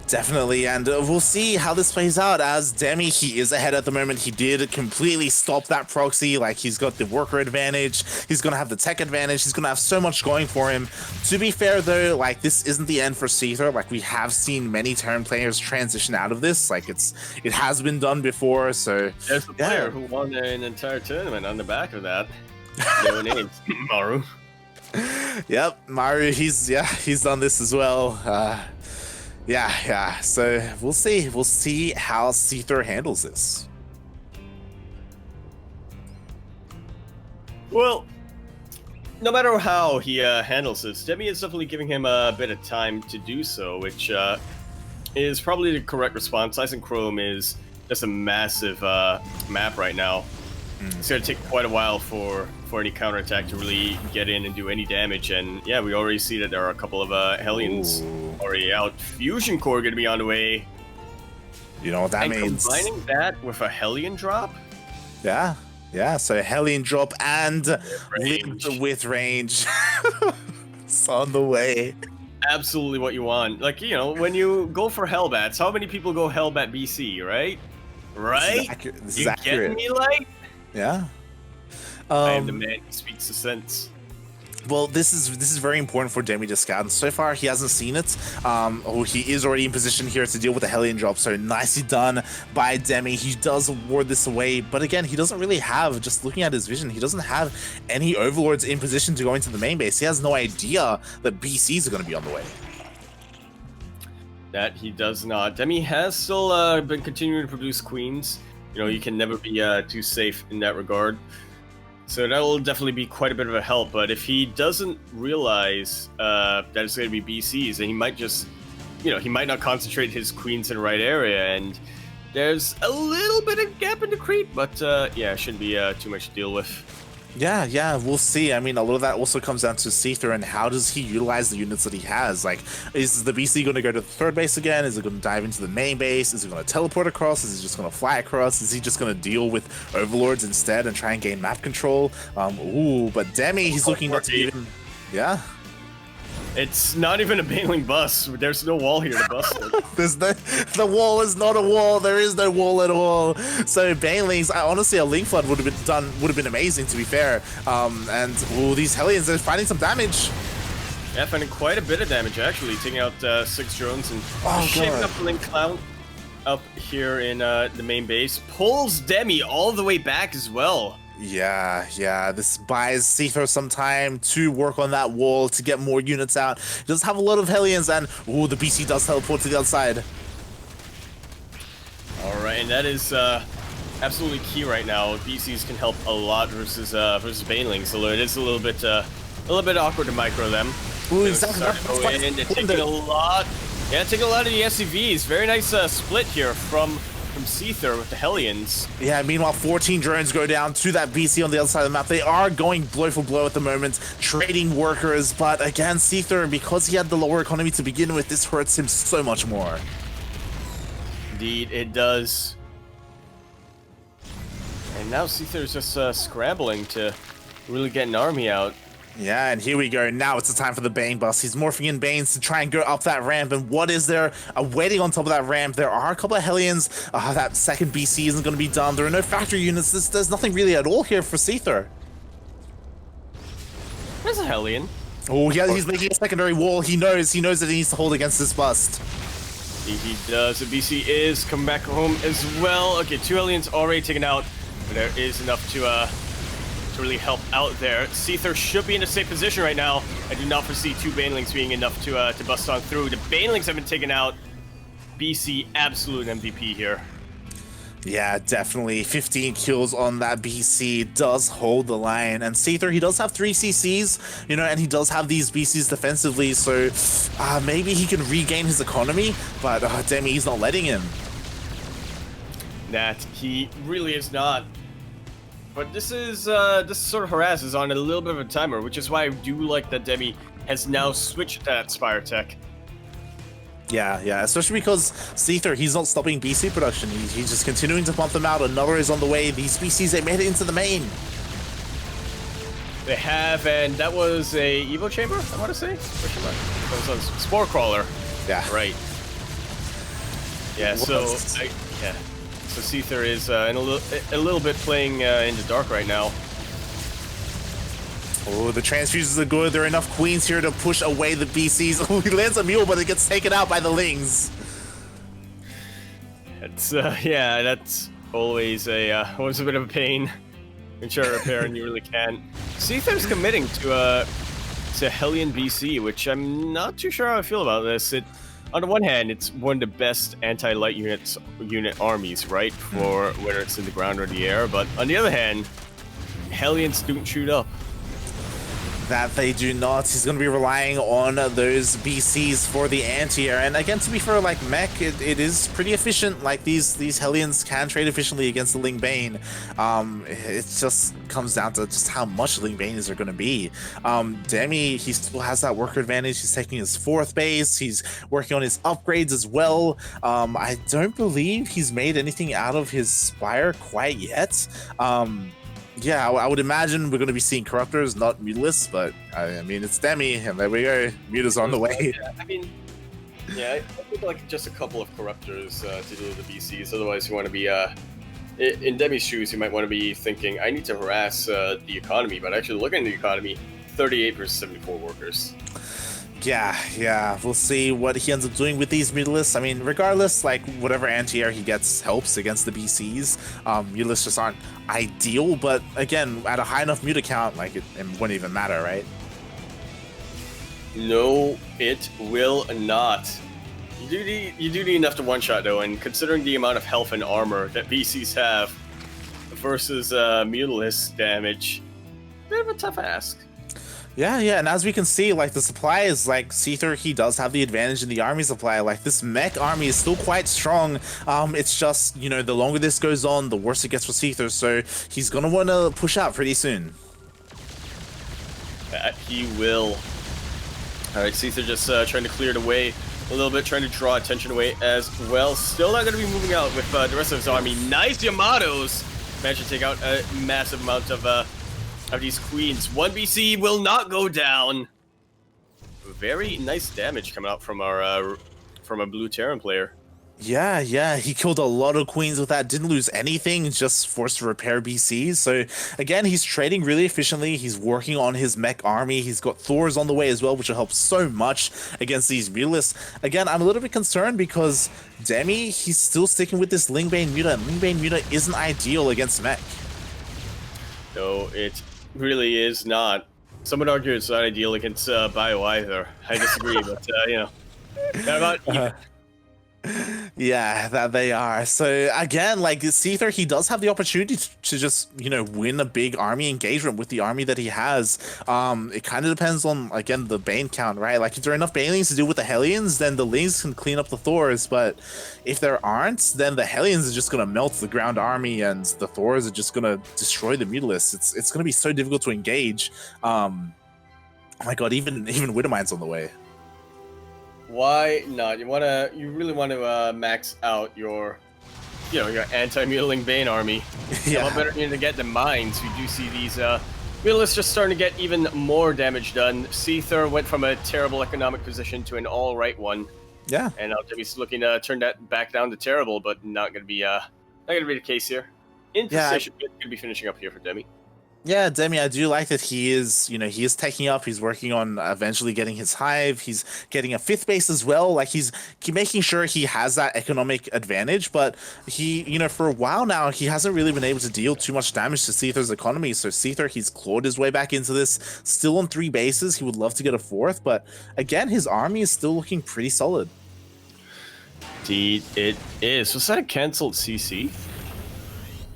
Definitely, and we'll see how this plays out, as Demi, he is ahead at the moment. He did completely stop that proxy. Like, he's got the worker advantage, he's gonna have the tech advantage, he's gonna have so much going for him. To be fair though, like, this isn't the end for Seither. Like, we have seen many Terran players transition out of this. Like, it has been done before. So there's a player who won an entire tournament on the back of that. No names. Maru. Yep, Maru, he's done this as well. Yeah, so we'll see how Seither handles this. Well, no matter how he handles this, Demi is definitely giving him a bit of time to do so, which is probably the correct response. Ice and Chrome is just a massive map right now. It's going to take quite a while for any counterattack to really get in and do any damage, and yeah, we already see that there are a couple of Hellions already out. Fusion core gonna be on the way. You know what that and means? Combining that with a Hellion drop. Yeah, yeah. So Hellion drop and Range. Linked with range. It's on the way. Absolutely what you want. Like, you know, when you go for Hellbats, how many people go Hellbat BC, right? Right? This is You accurate. get me, like? Yeah. I am the man who speaks the sense. Well, this is very important for Demi to scout, and so far he hasn't seen it. He is already in position here to deal with the Hellion drop, so nicely done by Demi. He does ward this away, but again, he doesn't really have, just looking at his vision, he doesn't have any Overlords in position to go into the main base. He has no idea that BCs are going to be on the way. That he does not. Demi has still been continuing to produce queens. You know, you can never be too safe in that regard. So that will definitely be quite a bit of a help, but if he doesn't realize that it's going to be BCs, then he might just, you know, he might not concentrate his queens in the right area, and there's a little bit of gap in the creep, but yeah, shouldn't be too much to deal with. Yeah, we'll see. I mean, a lot of that also comes down to Seither and how does he utilize the units that he has. Like, is the BC going to go to the third base again? Is it going to dive into the main base? Is it going to teleport across? Is he just going to fly across? Is he just going to deal with Overlords instead and try and gain map control? But Demi, he's looking not to even... Yeah. It's not even a Baneling bus. There's no wall here to bust it. The wall is not a wall. There is no wall at all. So Banelings, honestly, a Link Flood would have been amazing, to be fair. These Hellions are finding some damage. Yeah, finding quite a bit of damage actually, taking out 6 drones and shaving up the Link Cloud up here in the main base. Pulls Demi all the way back as well. Yeah, this buys Seither some time to work on that wall to get more units out. He does have a lot of Hellions, and the BC does teleport to the other side. Alright, and that is absolutely key right now. BCs can help a lot versus Banelings, although it is a little bit awkward to micro them. Ooh, exactly. They're taking a lot. Yeah, taking a lot of the SCVs. Very nice split here from Seither with the Hellions. Yeah, meanwhile, 14 drones go down to that BC on the other side of the map. They are going blow for blow at the moment, trading workers, but again, Seither, because he had the lower economy to begin with, this hurts him so much more. Indeed, it does. And now Seither is just scrambling to really get an army out. Yeah, and here we go. Now it's the time for the Bane bus. He's morphing in Banes to try and go up that ramp. And what is there waiting on top of that ramp? There are a couple of Hellions. That second BC isn't going to be done. There are no factory units. There's nothing really at all here for Seither. There's a Hellion. Oh, yeah, he's making a secondary wall. He knows that he needs to hold against this bust. He does. The BC is coming back home as well. Okay, 2 Hellions already taken out, but there is enough to really help out there. Seither should be in a safe position right now. I do not foresee 2 Banelings being enough to bust on through. The Banelings have been taken out. BC, absolute MVP here. Yeah, definitely. 15 kills on that BC does hold the line. And Seither, he does have 3 CCs, you know, and he does have these BCs defensively, so maybe he can regain his economy, but Demi, he's not letting him. That he really is not. But this sort of harasses on a little bit of a timer, which is why I do like that Demi has now switched to that Spire tech. Yeah, especially because Seither, he's not stopping BC production. He's just continuing to pump them out. Another is on the way. These species, they made it into the main. They have, and that was a Evo Chamber, I want to say? That was a Spore Crawler. Yeah. Right. Yeah, so Seither is in a little bit playing in the dark right now. Oh, the transfuses are good. There are enough queens here to push away the BCs. Oh, he lands a mule, but it gets taken out by the Lings. That's that's always a bit of a pain. You can try to repair, and you really can't. Seither's committing to Hellion BC, which I'm not too sure how I feel about this. On the one hand, it's one of the best anti-light unit armies, right? For whether it's in the ground or the air. But on the other hand, Hellions don't shoot up. That they do not. He's going to be relying on those BCs for the anti-air. And again, to be fair, like mech, it is pretty efficient. Like these Hellions can trade efficiently against the Ling Bane. It just comes down to just how much Ling Banes are going to be. Demi, he still has that worker advantage. He's taking his 4th base. He's working on his upgrades as well. I don't believe he's made anything out of his Spire quite yet. Yeah, I would imagine we're going to be seeing Corruptors, not Mutalisks, but I mean, it's Demi, and there we go. Muta's on the way. Yeah, I mean, yeah, I think like just a couple of Corruptors to do the BCs. Otherwise, you want to be in Demi's shoes. You might want to be thinking, I need to harass the economy, but actually looking at the economy, 38 versus 74 workers. Yeah, we'll see what he ends up doing with these Mutalisks. I mean, regardless, like, whatever anti-air he gets helps against the BCs. Mutalisks just aren't ideal, but again, at a high enough Muta count, like, it wouldn't even matter, right? No, it will not. You do need enough to one-shot, though, and considering the amount of health and armor that BCs have versus Mutalisk damage, bit of a tough ask. Yeah, and as we can see, like, the supply is, like, Seither, he does have the advantage in the army supply. Like, this mech army is still quite strong. It's just, you know, the longer this goes on, the worse it gets for Seither, so he's gonna want to push out pretty soon. He will. Alright, Seither just trying to clear it away a little bit, trying to draw attention away as well. Still not going to be moving out with the rest of his army. Nice Yamatos! Managed to take out a massive amount of these queens. 1 BC will not go down. Very nice damage coming out from a blue Terran player. Yeah, he killed a lot of queens with that, didn't lose anything, just forced to repair BCs. So again, he's trading really efficiently. He's working on his mech army. He's got Thors on the way as well, which will help so much against these Mutalisks. Again, I'm a little bit concerned because Demi, he's still sticking with this Ling Bane Muta, and Ling Bane Muta isn't ideal against mech. No, it really is not. Some would argue it's not ideal against Bio either. I disagree, but you know, not about Yeah, that they are. So again, like Seither, he does have the opportunity to just, you know, win a big army engagement with the army that he has. It kind of depends on, again, the Bane count, right? Like if there are enough Banelings to do with the Hellions, then the Lings can clean up the Thors. But if there aren't, then the Hellions are just gonna melt the ground army, and the Thors are just gonna destroy the Mutalisks. It's gonna be so difficult to engage. Oh my god, even Widowmine's on the way. Why not? You really want to max out your, you know, your anti-mutiling Bane army. Yeah. What better to get than mines? We do see these Mutalisks just starting to get even more damage done. Seither went from a terrible economic position to an all-right one. Yeah. And now Demi's looking to turn that back down to terrible, but not gonna be the case here. In position, gonna be finishing up here for Demi. Yeah, Demi, I do like that he is, you know, he is taking up, he's working on eventually getting his hive, he's getting a 5th base as well, like he's making sure he has that economic advantage, but he, you know, for a while now, he hasn't really been able to deal too much damage to Seither's economy, so Seither, he's clawed his way back into this, still on 3 bases, he would love to get a 4th, but again, his army is still looking pretty solid. Indeed, it is. Was that a cancelled CC?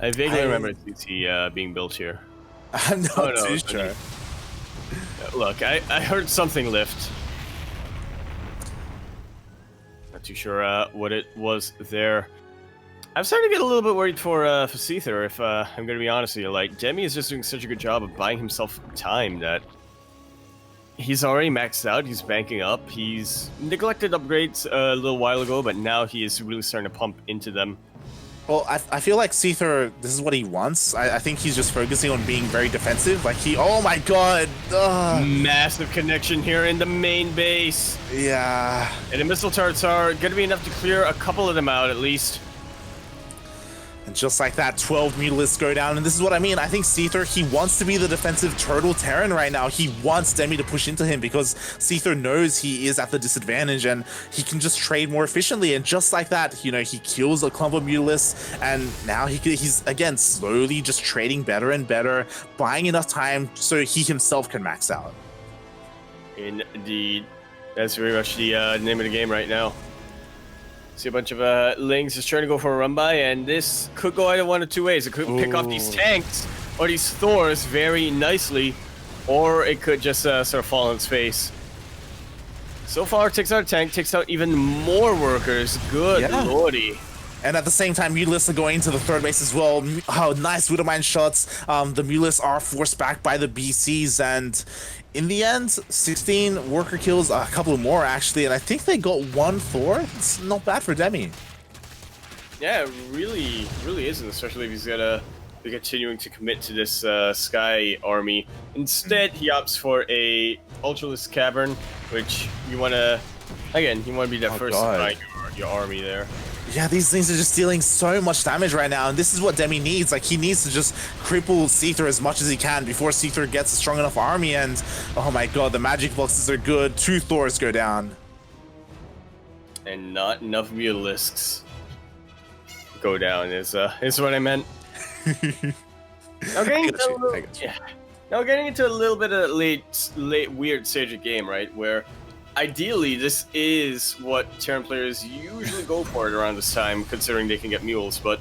I vaguely remember a CC being built here. I'm not too sure. Look, I heard something lift. Not too sure what it was there. I'm starting to get a little bit worried for Seither, if I'm going to be honest with you. Like, Demi is just doing such a good job of buying himself time that he's already maxed out. He's banking up. He's neglected upgrades a little while ago, but now he is really starting to pump into them. Well, I feel like Seither, this is what he wants. I think he's just focusing on being very defensive. Like oh my god. Ugh. Massive connection here in the main base. Yeah. And the missile turrets are going to be enough to clear a couple of them out at least. And just like that, 12 Mutalisks go down. And this is what I mean. I think Seither, he wants to be the defensive turtle Terran right now. He wants Demi to push into him because Seither knows he is at the disadvantage and he can just trade more efficiently. And just like that, you know, he kills a clump of Mutalisks. And now he's, again, slowly just trading better and better, buying enough time so he himself can max out. Indeed. That's very much the name of the game right now. See a bunch of Lings just trying to go for a run by, and this could go either one of 2 ways. It could pick off these tanks or these Thors very nicely. or it could just sort of fall on its face. So far, takes out a tank, takes out even more workers. Good lordy. And at the same time, Mutalists are going into the third base as well. Oh, nice Widowmine shots. The Mutalists are forced back by the BCs, and in the end, 16 worker kills, a couple more actually, and I think they got 1-4. It's not bad for Demi. Yeah, it really isn't, especially if he's gonna be continuing to commit to this Sky army. Instead, he opts for a Ultralisk Cavern, which you wanna, again, you wanna be that first to your army there. Yeah, these things are just dealing so much damage right now, and this is what Demi needs. Like, he needs to just cripple Seither as much as he can before Seither gets a strong enough army, and oh my god, the magic boxes are good. 2 Thors go down. And not enough Mutalisks go down is what I meant. Now getting into a little bit of late weird stage of game, right? Where ideally, this is what Terran players usually go for it around this time, considering they can get mules. But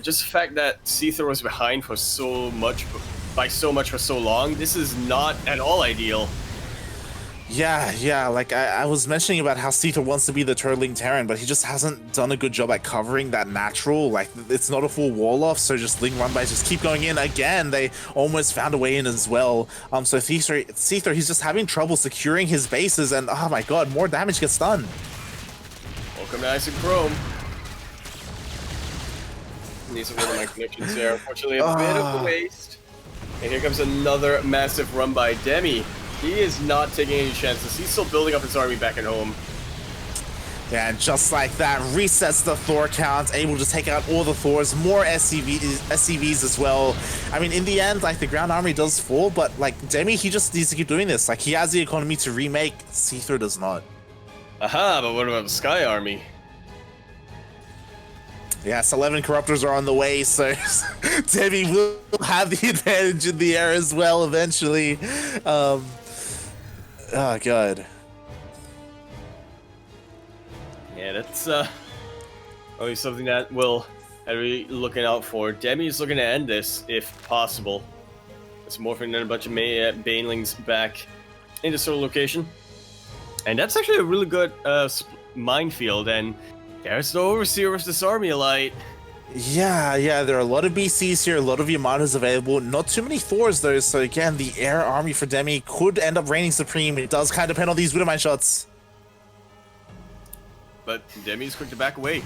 just the fact that Seither was behind for so much for so long, this is not at all ideal. Yeah, like I was mentioning about how Seither wants to be the turtling Terran, but he just hasn't done a good job at covering that natural. Like, it's not a full wall off, so just Ling run bys just keep going in. Again, they almost found a way in as well. So Seither, he's just having trouble securing his bases, and oh my god, more damage gets done. Welcome to Ice and Chrome. Need some of my connections there. Unfortunately, a bit of a waste. And here comes another massive run by Demi. He is not taking any chances. He's still building up his army back at home. Yeah, and just like that, resets the Thor count, able to take out all the Thors, more SCVs as well. I mean, in the end, like, the ground army does fall, but, like, Demi, he just needs to keep doing this. Like, he has the economy to remake, Seither does not. Aha, but what about the Sky army? Yes, 11 Corruptors are on the way, so Demi will have the advantage in the air as well eventually. Oh, God. Yeah, that's always something that we'll be looking out for. Demi is looking to end this, if possible. It's morphing in a bunch of Banelings back into sort of location. And that's actually a really good minefield, and there's no Overseer versus this army elite. Yeah, there are a lot of BCs here, a lot of Yamanas available, not too many Thors though, so again, the air army for Demi could end up reigning supreme. It does kind of depend on these Widowmine shots. But Demi's quick to back away.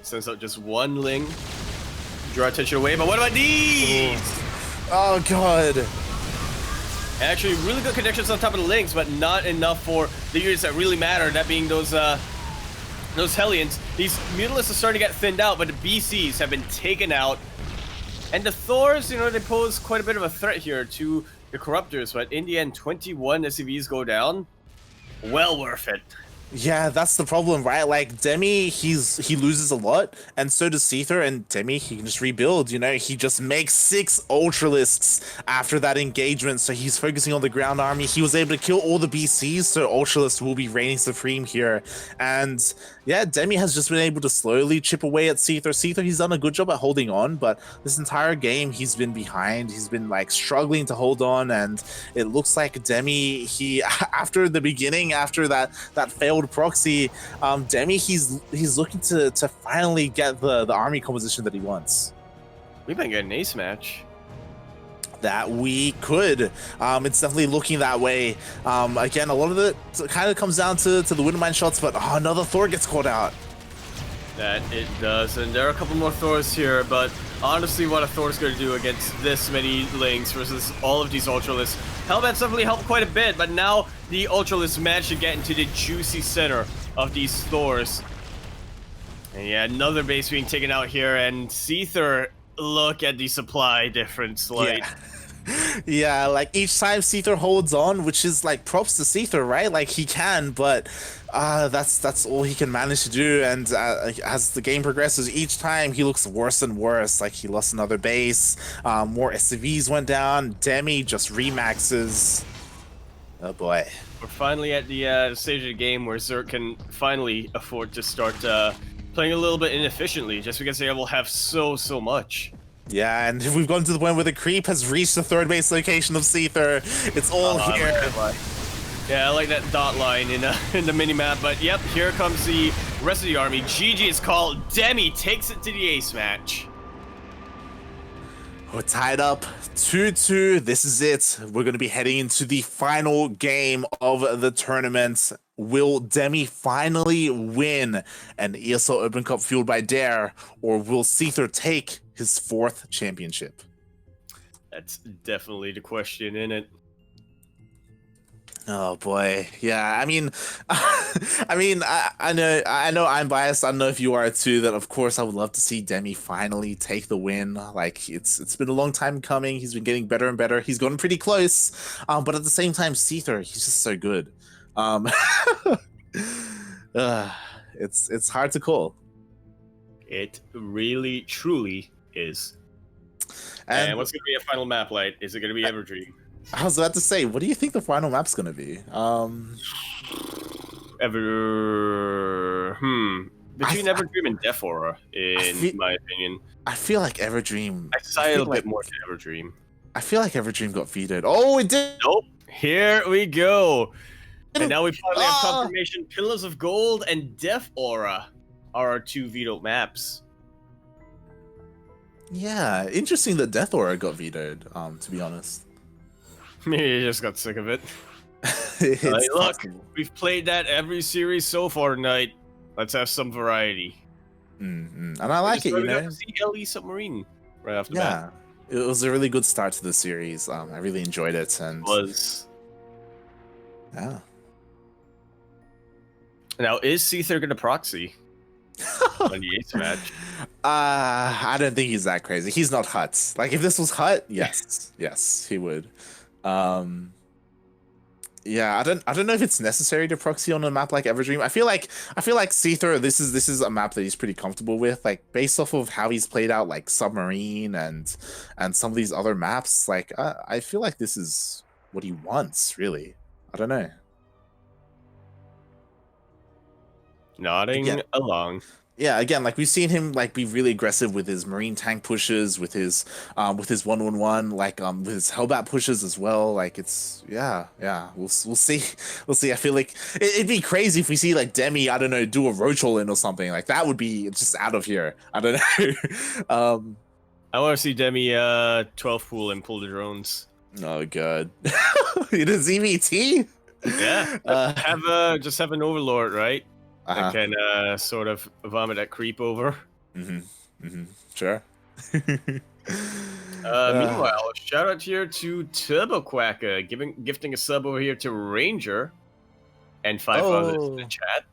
Sends out just one Ling. Draw attention away, but what about these? Oh god. Actually, really good connections on top of the Lings, but not enough for the units that really matter, that being those Hellions. These Mutalists are starting to get thinned out, but the BCs have been taken out. And the Thors, you know, they pose quite a bit of a threat here to the Corruptors, but in the end, 21 SCVs go down. Well worth it. Yeah, that's the problem, right? Like, Demi, he loses a lot, and so does Seither, and Demi, he can just rebuild, you know? He just makes 6 Ultralisks after that engagement, so he's focusing on the ground army. He was able to kill all the BCs, so Ultralisk will be reigning supreme here. And yeah, Demi has just been able to slowly chip away at Seither. Seither, he's done a good job at holding on, but this entire game, he's been behind. He's been, like, struggling to hold on, and it looks like Demi, he, after the beginning, after that failed proxy, Demi, he's looking to finally get the army composition that he wants. We've been getting an ace match. That we could. It's definitely looking that way. Again, a lot of it kind of comes down to the Widowmine shots, but another Thor gets caught out. That it does, and there are a couple more Thors here, but honestly, what a Thor's going to do against this many Lings versus all of these Ultralisks. Hellbat's definitely helped quite a bit, but now the Ultralisks managed to get into the juicy center of these Thors. And yeah, another base being taken out here, and Seither, look at the supply difference, like... Yeah. Yeah, like, each time Seither holds on, which is, like, props to Seither, right? Like, he can, but that's all he can manage to do, and as the game progresses, each time he looks worse and worse. Like, he lost another base, more SCVs went down, Demi just remaxes. Oh boy. We're finally at the stage of the game where Zerk can finally afford to start playing a little bit inefficiently, just because they will have so much. Yeah, and we've gone to the point where the creep has reached the third base location of Seither. It's all here. I like that line. Yeah, I like that dot line in in the mini-map, but yep, here comes the rest of the army. GG is called. Demi takes it to the ace match. We're tied up 2-2. This is it. We're going to be heading into the final game of the tournament. Will Demi finally win an ESL Open Cup fueled by Dare, or will Seither take his 4th championship? That's definitely the question, isn't it? Oh boy, yeah. I mean, I know I'm biased. I don't know if you are too. That of course I would love to see Demi finally take the win. Like it's been a long time coming. He's been getting better and better. He's gotten pretty close, but at the same time, Seither, he's just so good. It's hard to call. It really, truly is. And what's gonna be a final map, Light? Is it gonna be Everdream? I was about to say, what do you think the final map's gonna be? Between Everdream and Death Aura, in my opinion. I feel like Everdream. I side a bit more to Everdream. I feel like Everdream got vetoed. Oh, it did. Nope. Here we go. And now we finally have confirmation. Pillars of Gold and Death Aura are our 2 vetoed maps. Yeah, interesting that Death Aura got vetoed, to be honest. Maybe you just got sick of it. Like, look, we've played that every series so far tonight. Let's have some variety. And I like it, you know. LE Submarine right off the bat. It was a really good start to the series. I really enjoyed it, and it was. Yeah. Now, is Seither gonna proxy on the ace match? I don't think he's that crazy. He's not Hut. Like if this was Hut, yes, yes, he would. Yeah, I don't know if it's necessary to proxy on a map like Everdream. I feel like Seither, this is a map that he's pretty comfortable with. Like based off of how he's played out like Submarine and some of these other maps, like I feel like this is what he wants, really. I don't know. Nodding along. Yeah, again, like we've seen him like be really aggressive with his marine tank pushes, with his 1-1-1, like with his Hellbat pushes as well. Like it's yeah. We'll see. We'll see. I feel like it'd be crazy if we see like Demi, I don't know, do a roach roll in or something. Like that would be just out of here. I don't know. I want to see Demi 12 pool and pull the drones. Oh god. It is EVT? Yeah. Just have an overlord, right? I can sort of vomit that creep over. Sure. Meanwhile, shout out here to Turbo Quacker, gifting a sub over here to Ranger, and 5 others in the chat.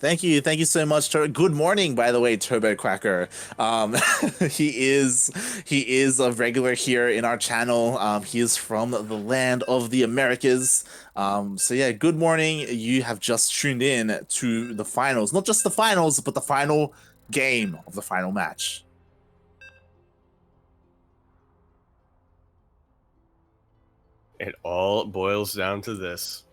Thank you so much. Good morning, by the way, Turbo Quacker. He is a regular here in our channel. He is from the land of the Americas. So yeah, good morning. You have just tuned in to the finals, not just the finals, but the final game of the final match. It all boils down to this.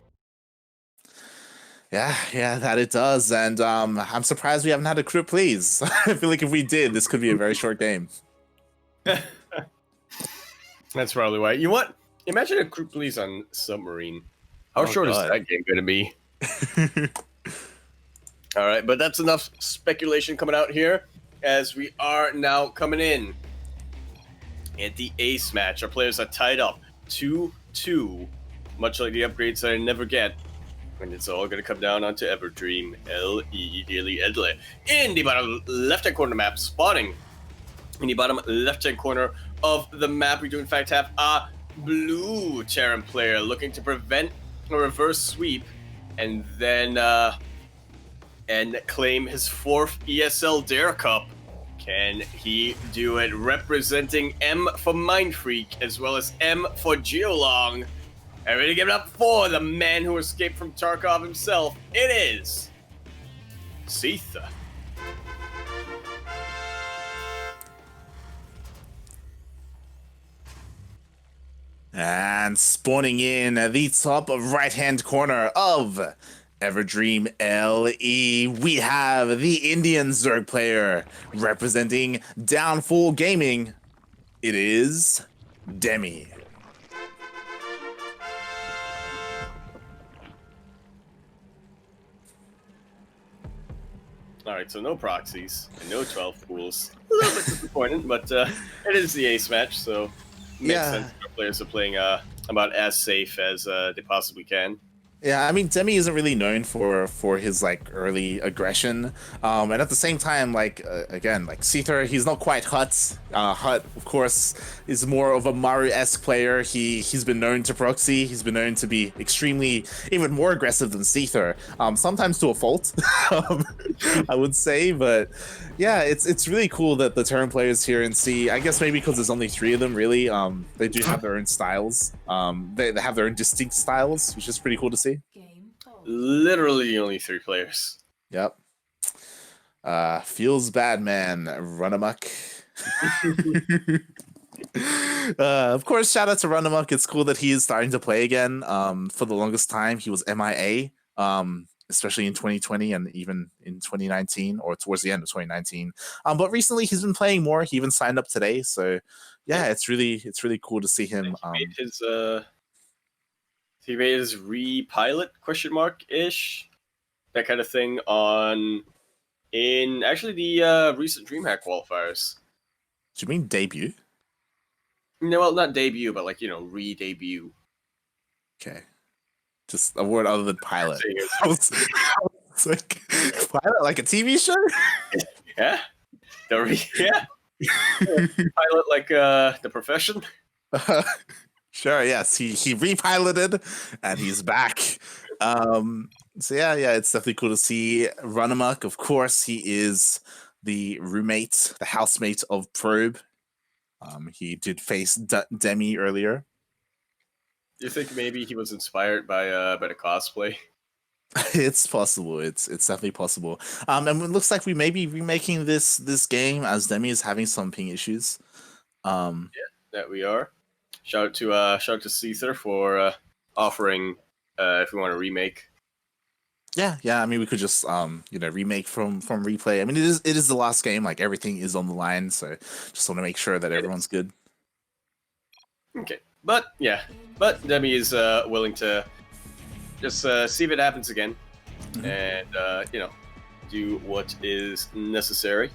Yeah, that it does, and I'm surprised we haven't had a crew, please. I feel like if we did, this could be a very short game. That's probably why. You want? Imagine a crew, please, on Submarine. How short is that game going to be? All right, but that's enough speculation coming out here, as we are now coming in at the ace match. Our players are tied up 2-2, much like the upgrades that I never get. And it's all going to come down onto Everdream, L.E. Daily Edley. In the bottom left-hand corner map, spawning in the bottom left-hand corner of the map, we do in fact have a blue Terran player looking to prevent a reverse sweep and then and claim his 4th ESL Dare Cup. Can he do it? Representing M for Mind Freak as well as M for Geolong. And ready to give it up for the man who escaped from Tarkov himself. It is Seither. And spawning in the top right-hand corner of Everdream LE, we have the Indian Zerg player representing Downfall Gaming. It is Demi. Alright, so no proxies and no 12 pools. A little bit disappointing, but it is the ace match, so it makes sense our players are playing about as safe as they possibly can. Yeah, I mean, Demi isn't really known for his like early aggression, and at the same time, like again, like Seither, he's not quite Hut. Hut, of course, is more of a Maru-esque player. He's been known to proxy. He's been known to be extremely, even more aggressive than Seither. Sometimes to a fault, I would say. But yeah, it's really cool that the turn players here in SEA. I guess maybe because there's only 3 of them, really. They do have their own styles. They have their own distinct styles, which is pretty cool to see. Literally only 3 players. Yep. Feels bad, man. Run amok. Of course, shout out to Run Amok. It's cool that he is starting to play again. For the longest time, he was MIA, especially in 2020 and even in 2019 or towards the end of 2019. But recently, he's been playing more. He even signed up today. So, yeah, it's really cool to see him. He made his repilot ish, that kind of thing in actually the recent DreamHack qualifiers. Do you mean debut? No, well, not debut, but like, re-debut. Okay. Just a word other than pilot. It's like, pilot, like a TV show? Yeah. Yeah. Pilot like The Profession? Sure, yes. He repiloted and he's back. So yeah, it's definitely cool to see Run Amok. Of course, he is the roommate, the housemate of Probe. He did face Demi earlier. Do you think maybe he was inspired by the cosplay? It's possible. It's definitely possible. And it looks like we may be remaking this game as Demi is having some ping issues. Yeah, that we are. Shout out to Seither for offering if we want to remake. Yeah. I mean, we could just remake from replay. I mean, it is the last game. Like everything is on the line, so just want to make sure that everyone's good. Okay, but Demi is willing to just see if it happens again, and do what is necessary.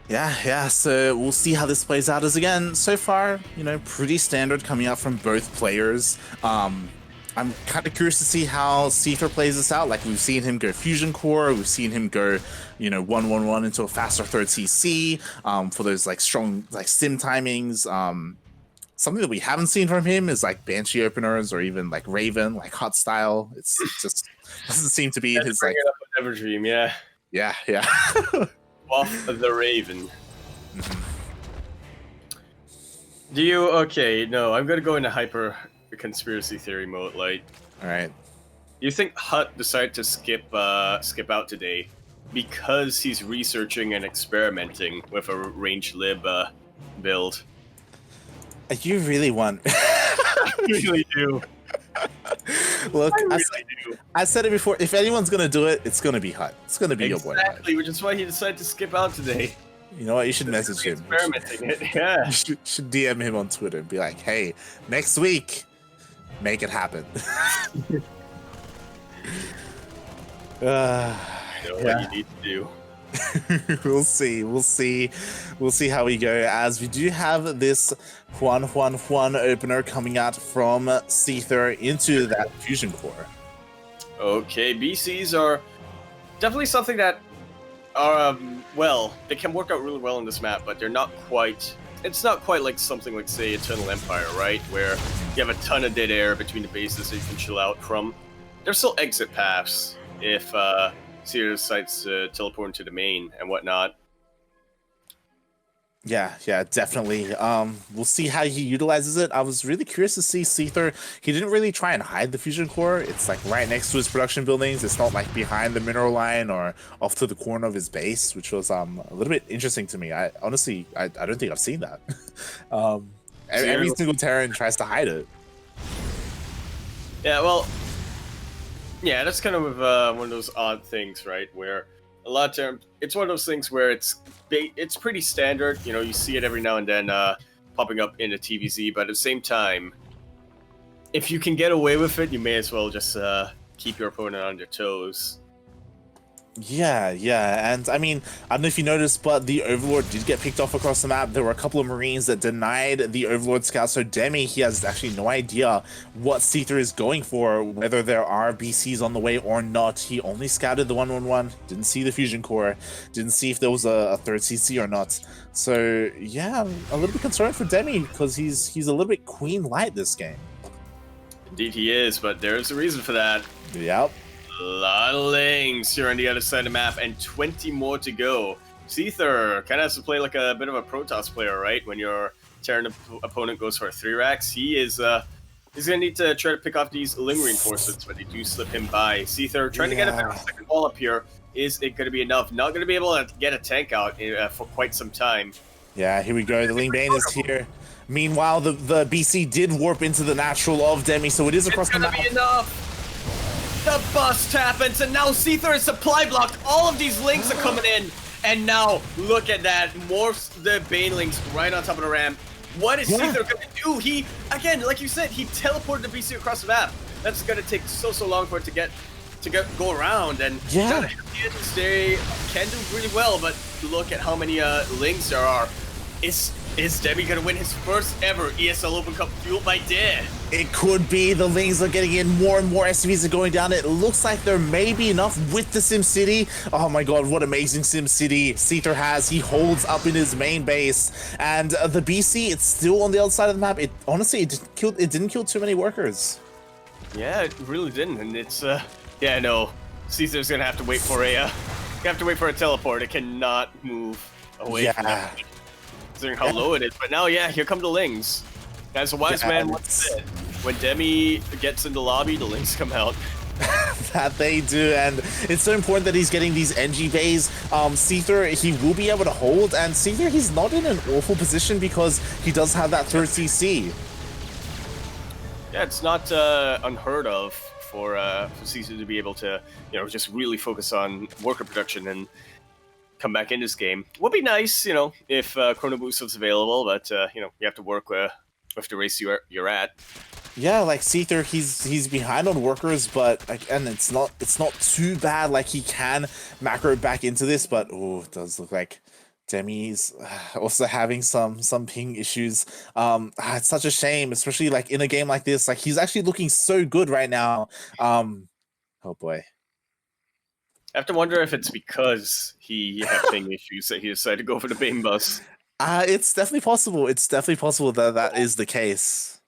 Yeah, so we'll see how this plays out. As again, so far, pretty standard coming out from both players. I'm kind of curious to see how Seither plays this out. Like, we've seen him go Fusion Core, we've seen him go, 1-1-1 into a faster third CC, for those, like, strong, like, sim timings. Something that we haven't seen from him is, like, Banshee openers or even, like, Raven, like, Hot style. It's just doesn't seem to be in his, like... Bring it up with Everdream, yeah. Yeah. Off of the Raven. Do you... Okay, no, I'm gonna go into hyper conspiracy theory mode, like... Alright. Do you think Hut decided to skip out today because he's researching and experimenting with a range lib build? You really want... I really do. Look, I said it before. If anyone's gonna do it, it's gonna be Hut. It's gonna be your boy. Exactly, which is why he decided to skip out today. You know what? You should message him. Experimenting it, yeah. You should DM him on Twitter and be like, "Hey, next week, make it happen." You know what you need to do. We'll see how we go, as we do have this Juan opener coming out from Seither into that Fusion Core. Okay, BCs are definitely something that are they can work out really well in this map, but they're not quite. It's not quite like something like, say, Eternal Empire, right, where you have a ton of dead air between the bases that you can chill out from. There's still exit paths if Seither decides to teleport into the main and whatnot. Yeah, definitely. We'll see how he utilizes it. I was really curious to see Seither. He didn't really try and hide the Fusion Core. It's like right next to his production buildings. It's not like behind the mineral line or off to the corner of his base, which was a little bit interesting to me. I honestly don't think I've seen that. Every single Terran tries to hide it. Yeah, well, yeah, that's kind of one of those odd things, right? Where a lot of times it's one of those things where it's pretty standard. You know, you see it every now and then popping up in the TvZ, but at the same time, if you can get away with it, you may as well just keep your opponent on their toes. Yeah, and I mean, I don't know if you noticed, but the Overlord did get picked off across the map. There were a couple of Marines that denied the Overlord scout, so Demi, he has actually no idea what Seither is going for, whether there are BCs on the way or not. He only scouted the 111, didn't see the Fusion Core, didn't see if there was a third CC or not. So yeah, I'm a little bit concerned for Demi, because he's a little bit queen light this game. Indeed he is, but there's a reason for that. Yep. A lot of lanes here on the other side of the map, and 20 more to go. Seither kind of has to play like a bit of a Protoss player, right? When your Terran opponent goes for 3 racks, he's gonna need to try to pick off these Ling reinforcements, but they do slip him by. Seither trying to get a second wall up here. Is it going to be enough? Not going to be able to get a tank out for quite some time. Yeah, here we go. The Ling Bane is here. Meanwhile, the BC did warp into the natural of Demi, so it is across the map. It's gonna be enough. The bust happens, and now Seither is supply blocked. All of these links are coming in, and now look at that. Morphs the Banelings right on top of the ramp. What is Seither gonna do? He, again, like you said, he teleported the BC across the map. That's gonna take so long for it to go around, and they can do really well, but look at how many links there are. Is Demi gonna win his first ever ESL Open Cup Fueled by Dare? It could be. The Lings are getting in. More and more SCVs are going down. It looks like there may be enough with the SimCity. Oh my god, what amazing SimCity Seither has. He holds up in his main base. And the BC, it's still on the other side of the map. It honestly, it didn't kill too many workers. Yeah, it really didn't. And it's, yeah, no. Seither's gonna have to wait for a teleport. It cannot move away from that. Considering how low it is, but now, yeah, here come the Lings. As a wise man once said, when Demi gets in the lobby, the Lings come out. That they do, and it's so important that he's getting these NG bays. Seither, he will be able to hold, and Seither, he's not in an awful position because he does have that third CC. Yeah, it's not unheard of for Seither to be able to, you know, just really focus on worker production and come back in this game. Would be nice, you know, if Chrono Boost was available, but you know, you have to work with the race you're at. Yeah, like Seither, he's behind on workers, but again, it's not too bad. Like he can macro back into this, but oh, it does look like Demi's also having some ping issues. It's such a shame, especially like in a game like this. Like he's actually looking so good right now. Oh boy. I have to wonder if it's because he had ping issues that he decided to go for the Bane bus. It's definitely possible. It's definitely possible that is the case.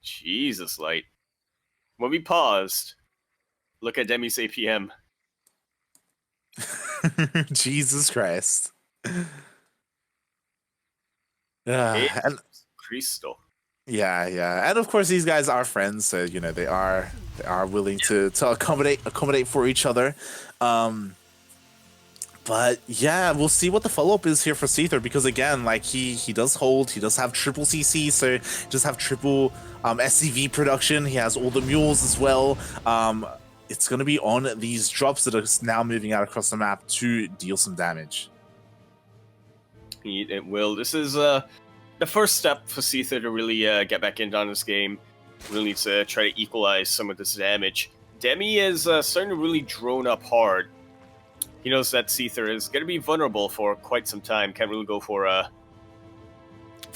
Jesus, Light. When we paused, look at Demi's APM. Jesus Christ. And Crystal. Yeah, and of course these guys are friends, so you know they are willing to accommodate for each other. But yeah, we'll see what the follow-up is here for Seither, because again, like he does hold, he does have triple CC, so he does have triple SCV production. He has all the mules as well. It's going to be on these drops that are now moving out across the map to deal some damage. It will. This is the first step for Seither to really get back into this game. Really needs to try to equalize some of this damage. Demi is starting to really drone up hard. He knows that Seither is going to be vulnerable for quite some time. Can't really go for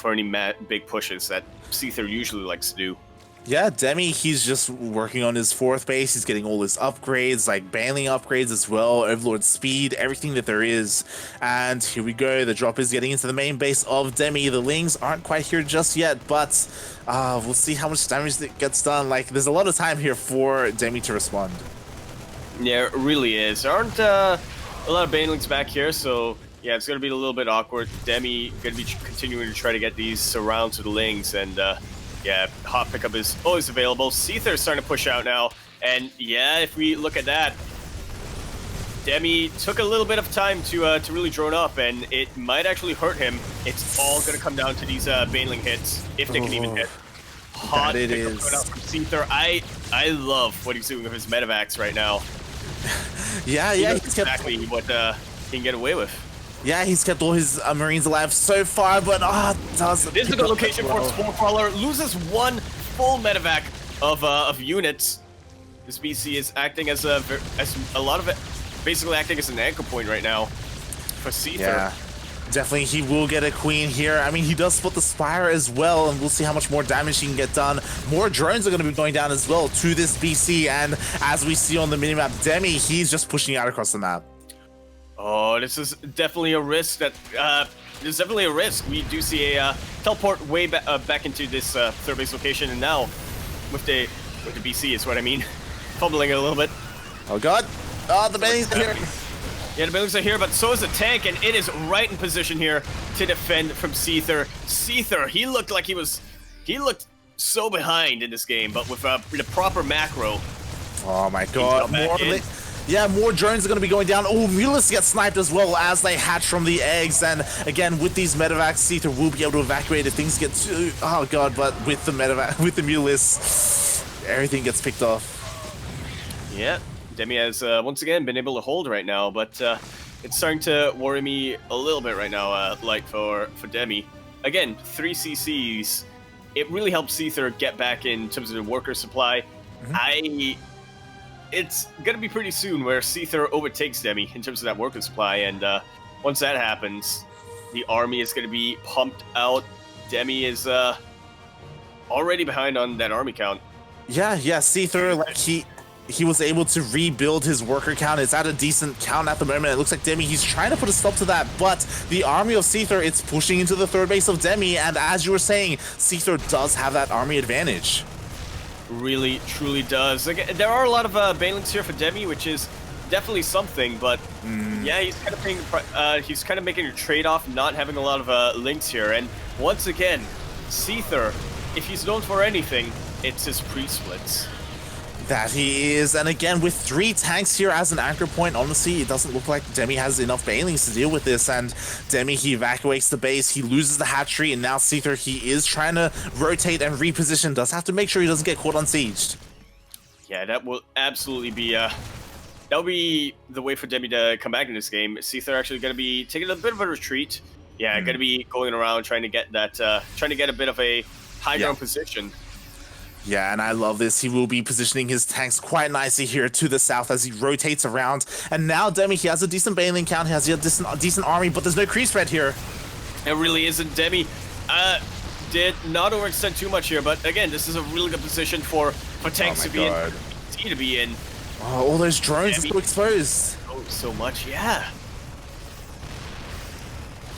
any big pushes that Seither usually likes to do. Yeah, Demi, he's just working on his fourth base. He's getting all his upgrades, like Baneling upgrades as well, Overlord speed, everything that there is. And here we go. The drop is getting into the main base of Demi. The Lings aren't quite here just yet, but we'll see how much damage that gets done. Like, there's a lot of time here for Demi to respond. Yeah, it really is. There aren't a lot of Banelings back here, so yeah, it's going to be a little bit awkward. Demi going to be continuing to try to get these surrounds to the Lings, and yeah, hot pickup is always available. Seither's starting to push out now, and yeah, if we look at that, Demi took a little bit of time to really drone up, and it might actually hurt him. It's all going to come down to these Baneling hits, if they can even hit. Hot it pickup is. coming out from Seither. I love what he's doing with his Medivacs right now. Yeah, He yeah, knows he's kept, exactly what he can get away with. yeah, he's kept all his Marines alive so far, but does This is a good location for Spore Crawler. Loses one full medevac of units. This BC is acting as a lot of it, basically acting as an anchor point right now for Seither. Yeah, definitely he will get a queen here. I mean, he does split the Spire as well, and we'll see how much more damage he can get done. More drones are going to be going down as well to this BC, and as we see on the minimap, Demi, he's just pushing out across the map. Oh, this is definitely a risk that, there's definitely a risk. We do see a teleport way back into this third base location, and now with the BC is what I mean. Fumbling it a little bit. Oh god. Oh, the banelings are here. Yeah, the banelings are here, but so is the tank, and it is right in position here to defend from Seither. Seither, he looked like he looked so behind in this game, but with the proper macro. Oh my god. More drones are going to be going down. Oh, Mulus gets sniped as well as they hatch from the eggs. And again, with these medevacs, Seither will be able to evacuate if things get too... Oh god, but with the medevac, with the Mulus, everything gets picked off. Yeah, Demi has once again been able to hold right now, but it's starting to worry me a little bit right now, Light, for Demi. Again, 3 CCs. It really helps Seither get back in terms of the worker supply. It's gonna be pretty soon where Seither overtakes Demi in terms of that worker supply, and once that happens, the army is gonna be pumped out. Demi is already behind on that army count. Yeah, Seither, like he was able to rebuild his worker count. It's at a decent count at the moment. It looks like Demi, he's trying to put a stop to that, but the army of Seither, it's pushing into the third base of Demi, and as you were saying, Seither does have that army advantage. Really, truly does. Again, there are a lot of banelings here for Demi, which is definitely something, but yeah, he's kind of making a trade-off, not having a lot of links here. And once again, Seither, if he's known for anything, it's his pre-splits. That he is, and again, with 3 tanks here as an anchor point, honestly, it doesn't look like Demi has enough banelings to deal with this, and Demi, he evacuates the base, he loses the hatchery, and now Seither, he is trying to rotate and reposition, does have to make sure he doesn't get caught unsieged. Yeah, that will absolutely be, that'll be the way for Demi to come back in this game. Seither actually going to be taking a bit of a retreat. Yeah, going to be going around trying to get that, trying to get a bit of a high ground position. Yeah, and I love this. He will be positioning his tanks quite nicely here to the south as he rotates around. And now Demi, he has a decent baneling count, he has a decent army, but there's no crease spread here. It really isn't. Demi did not overextend too much here, but again, this is a really good position for tanks to be in. Oh, all those drones are so exposed. Oh, so much, yeah.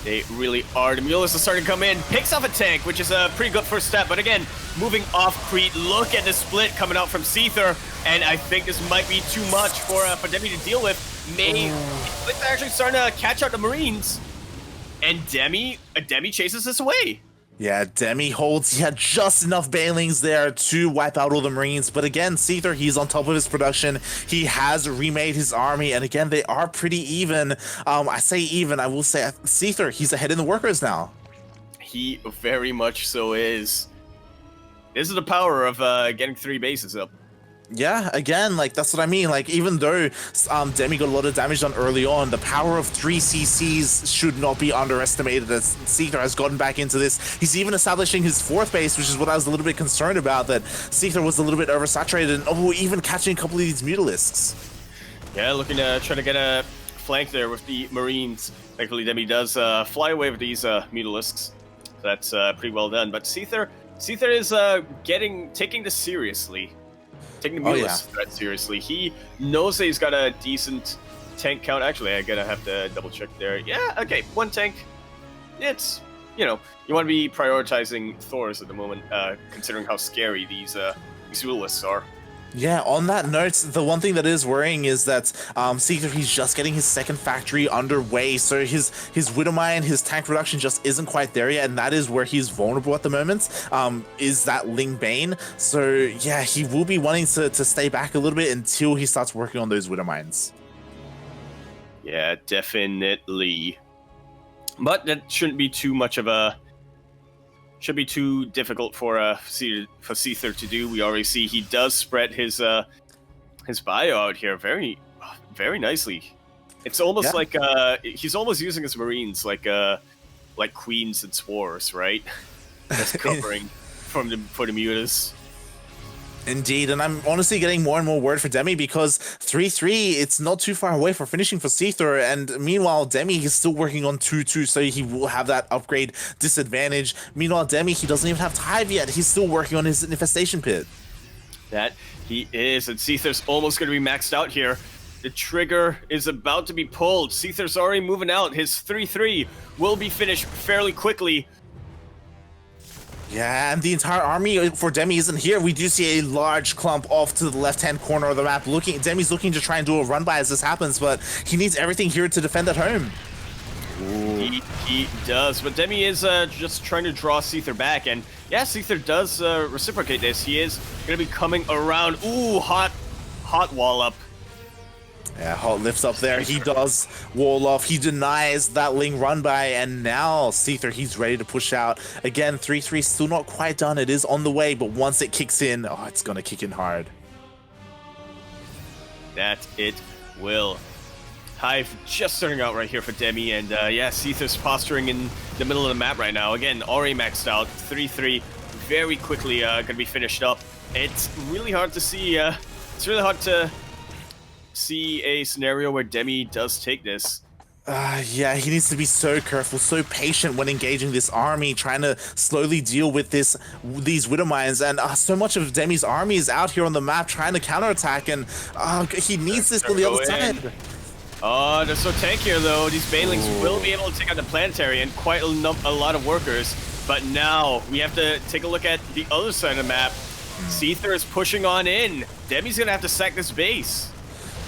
They really are. The Mulus is starting to come in, picks off a tank, which is a pretty good first step. But again, moving off Crete, look at the split coming out from Seither, and I think this might be too much for Demi to deal with. Split's actually starting to catch out the Marines, and Demi chases this away. Yeah, Demi holds. He had just enough banelings there to wipe out all the Marines. But again, Seither, he's on top of his production. He has remade his army. And again, they are pretty even. I say even, I will say Seither, he's ahead in the workers now. He very much so is. This is the power of getting 3 bases up. Yeah, again, like, that's what I mean. Like, even though Demi got a lot of damage done early on, the power of 3 CCs should not be underestimated as Seither has gotten back into this. He's even establishing his 4th base, which is what I was a little bit concerned about, that Seither was a little bit oversaturated, and even catching a couple of these Mutalisks. Yeah, looking to try to get a flank there with the Marines. Thankfully, Demi does fly away with these Mutalisks. So that's pretty well done. But Seither is taking this seriously. Taking the Mulus threat seriously. He knows that he's got a decent tank count. Actually, I'm gonna have to double check there. Yeah, okay, 1 tank. It's, you know, you want to be prioritizing Thors at the moment, considering how scary these duelists are. Yeah, on that note, the one thing that is worrying is that Seither, he's just getting his 2nd factory underway, so his Widowmine, his tank production just isn't quite there yet, and that is where he's vulnerable at the moment, is that Ling Bane. So yeah, he will be wanting to stay back a little bit until he starts working on those Widowmines. Yeah, definitely. But that shouldn't be too much of a... Should be too difficult for Seither to do. We already see he does spread his bio out here very very nicely. It's almost like he's almost using his Marines like queens and swarms, right? That's covering for the mutas. Indeed, and I'm honestly getting more and more worried for Demi because 3-3, it's not too far away for finishing for Seither, and meanwhile, Demi is still working on 2-2, so he will have that upgrade disadvantage. Meanwhile, Demi, he doesn't even have Hive yet. He's still working on his Infestation Pit. That he is, and Seither's almost going to be maxed out here. The trigger is about to be pulled. Seither's already moving out. His 3-3 will be finished fairly quickly. Yeah, and the entire army for Demi isn't here. We do see a large clump off to the left-hand corner of the map. Demi's looking to try and do a run-by as this happens, but he needs everything here to defend at home. He does, but Demi is just trying to draw Seither back, and yeah, Seither does reciprocate this. He is going to be coming around. Ooh, hot wall up. Yeah, hot lifts up there. He does wall off. He denies that Ling run by, and now Seither, he's ready to push out. Again, 3-3 still not quite done. It is on the way, but once it kicks in, oh, it's going to kick in hard. That it will. Hive just starting out right here for Demi, and yeah, Seither's posturing in the middle of the map right now. Again, already maxed out. 3-3 very quickly going to be finished up. It's really hard to see. It's really hard to see a scenario where Demi does take this. Yeah, he needs to be so careful, so patient when engaging this army, trying to slowly deal with these Widow Mines, and so much of Demi's army is out here on the map trying to counterattack, and he needs this on the other side. Oh, they're so tankier though. These Banelings will be able to take out the Planetary and quite a lot of workers, but now we have to take a look at the other side of the map. Seither is pushing on in. Demi's gonna have to sack this base.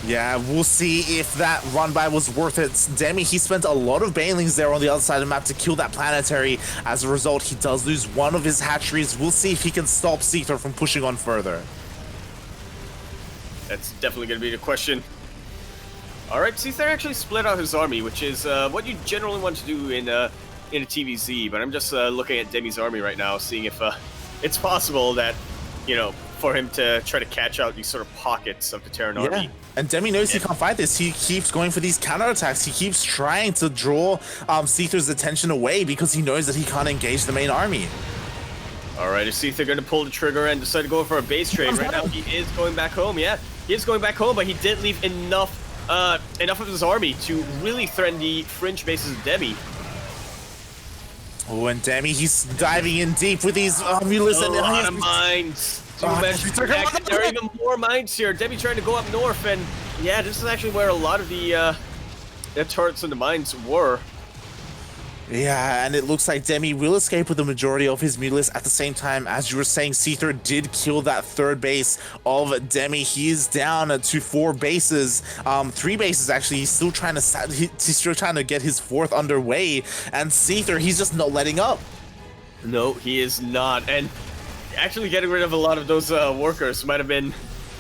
Yeah, we'll see if that run-by was worth it. Demi, he spent a lot of Banelings there on the other side of the map to kill that Planetary. As a result, he does lose one of his hatcheries. We'll see if he can stop Seither from pushing on further. That's definitely going to be the question. Alright, Seither actually split out his army, which is what you generally want to do in a TvZ, but I'm just looking at Demi's army right now, seeing if it's possible that, you know, for him to try to catch out these sort of pockets of the Terran army. And Demi knows he can't fight this. He keeps going for these counterattacks. He keeps trying to draw Seither's attention away because he knows that he can't engage the main army. Alright, is Seither going to pull the trigger and decide to go for a base trade? Right now he is going back home, yeah. He is going back home, but he did leave enough of his army to really threaten the fringe bases of Demi. Oh, and Demi, he's diving in deep with these Mulas. A lot of mines. There are even more mines here. Demi trying to go up north, and yeah, this is actually where a lot of the turrets and the mines were. Yeah, and it looks like Demi will escape with the majority of his Mulas. At the same time, as you were saying, Seither did kill that third base of Demi. He is down to 4 bases, 3 bases actually. He's still trying to get his 4th underway, and Seither, he's just not letting up. No, he is not, and actually getting rid of a lot of those workers might have been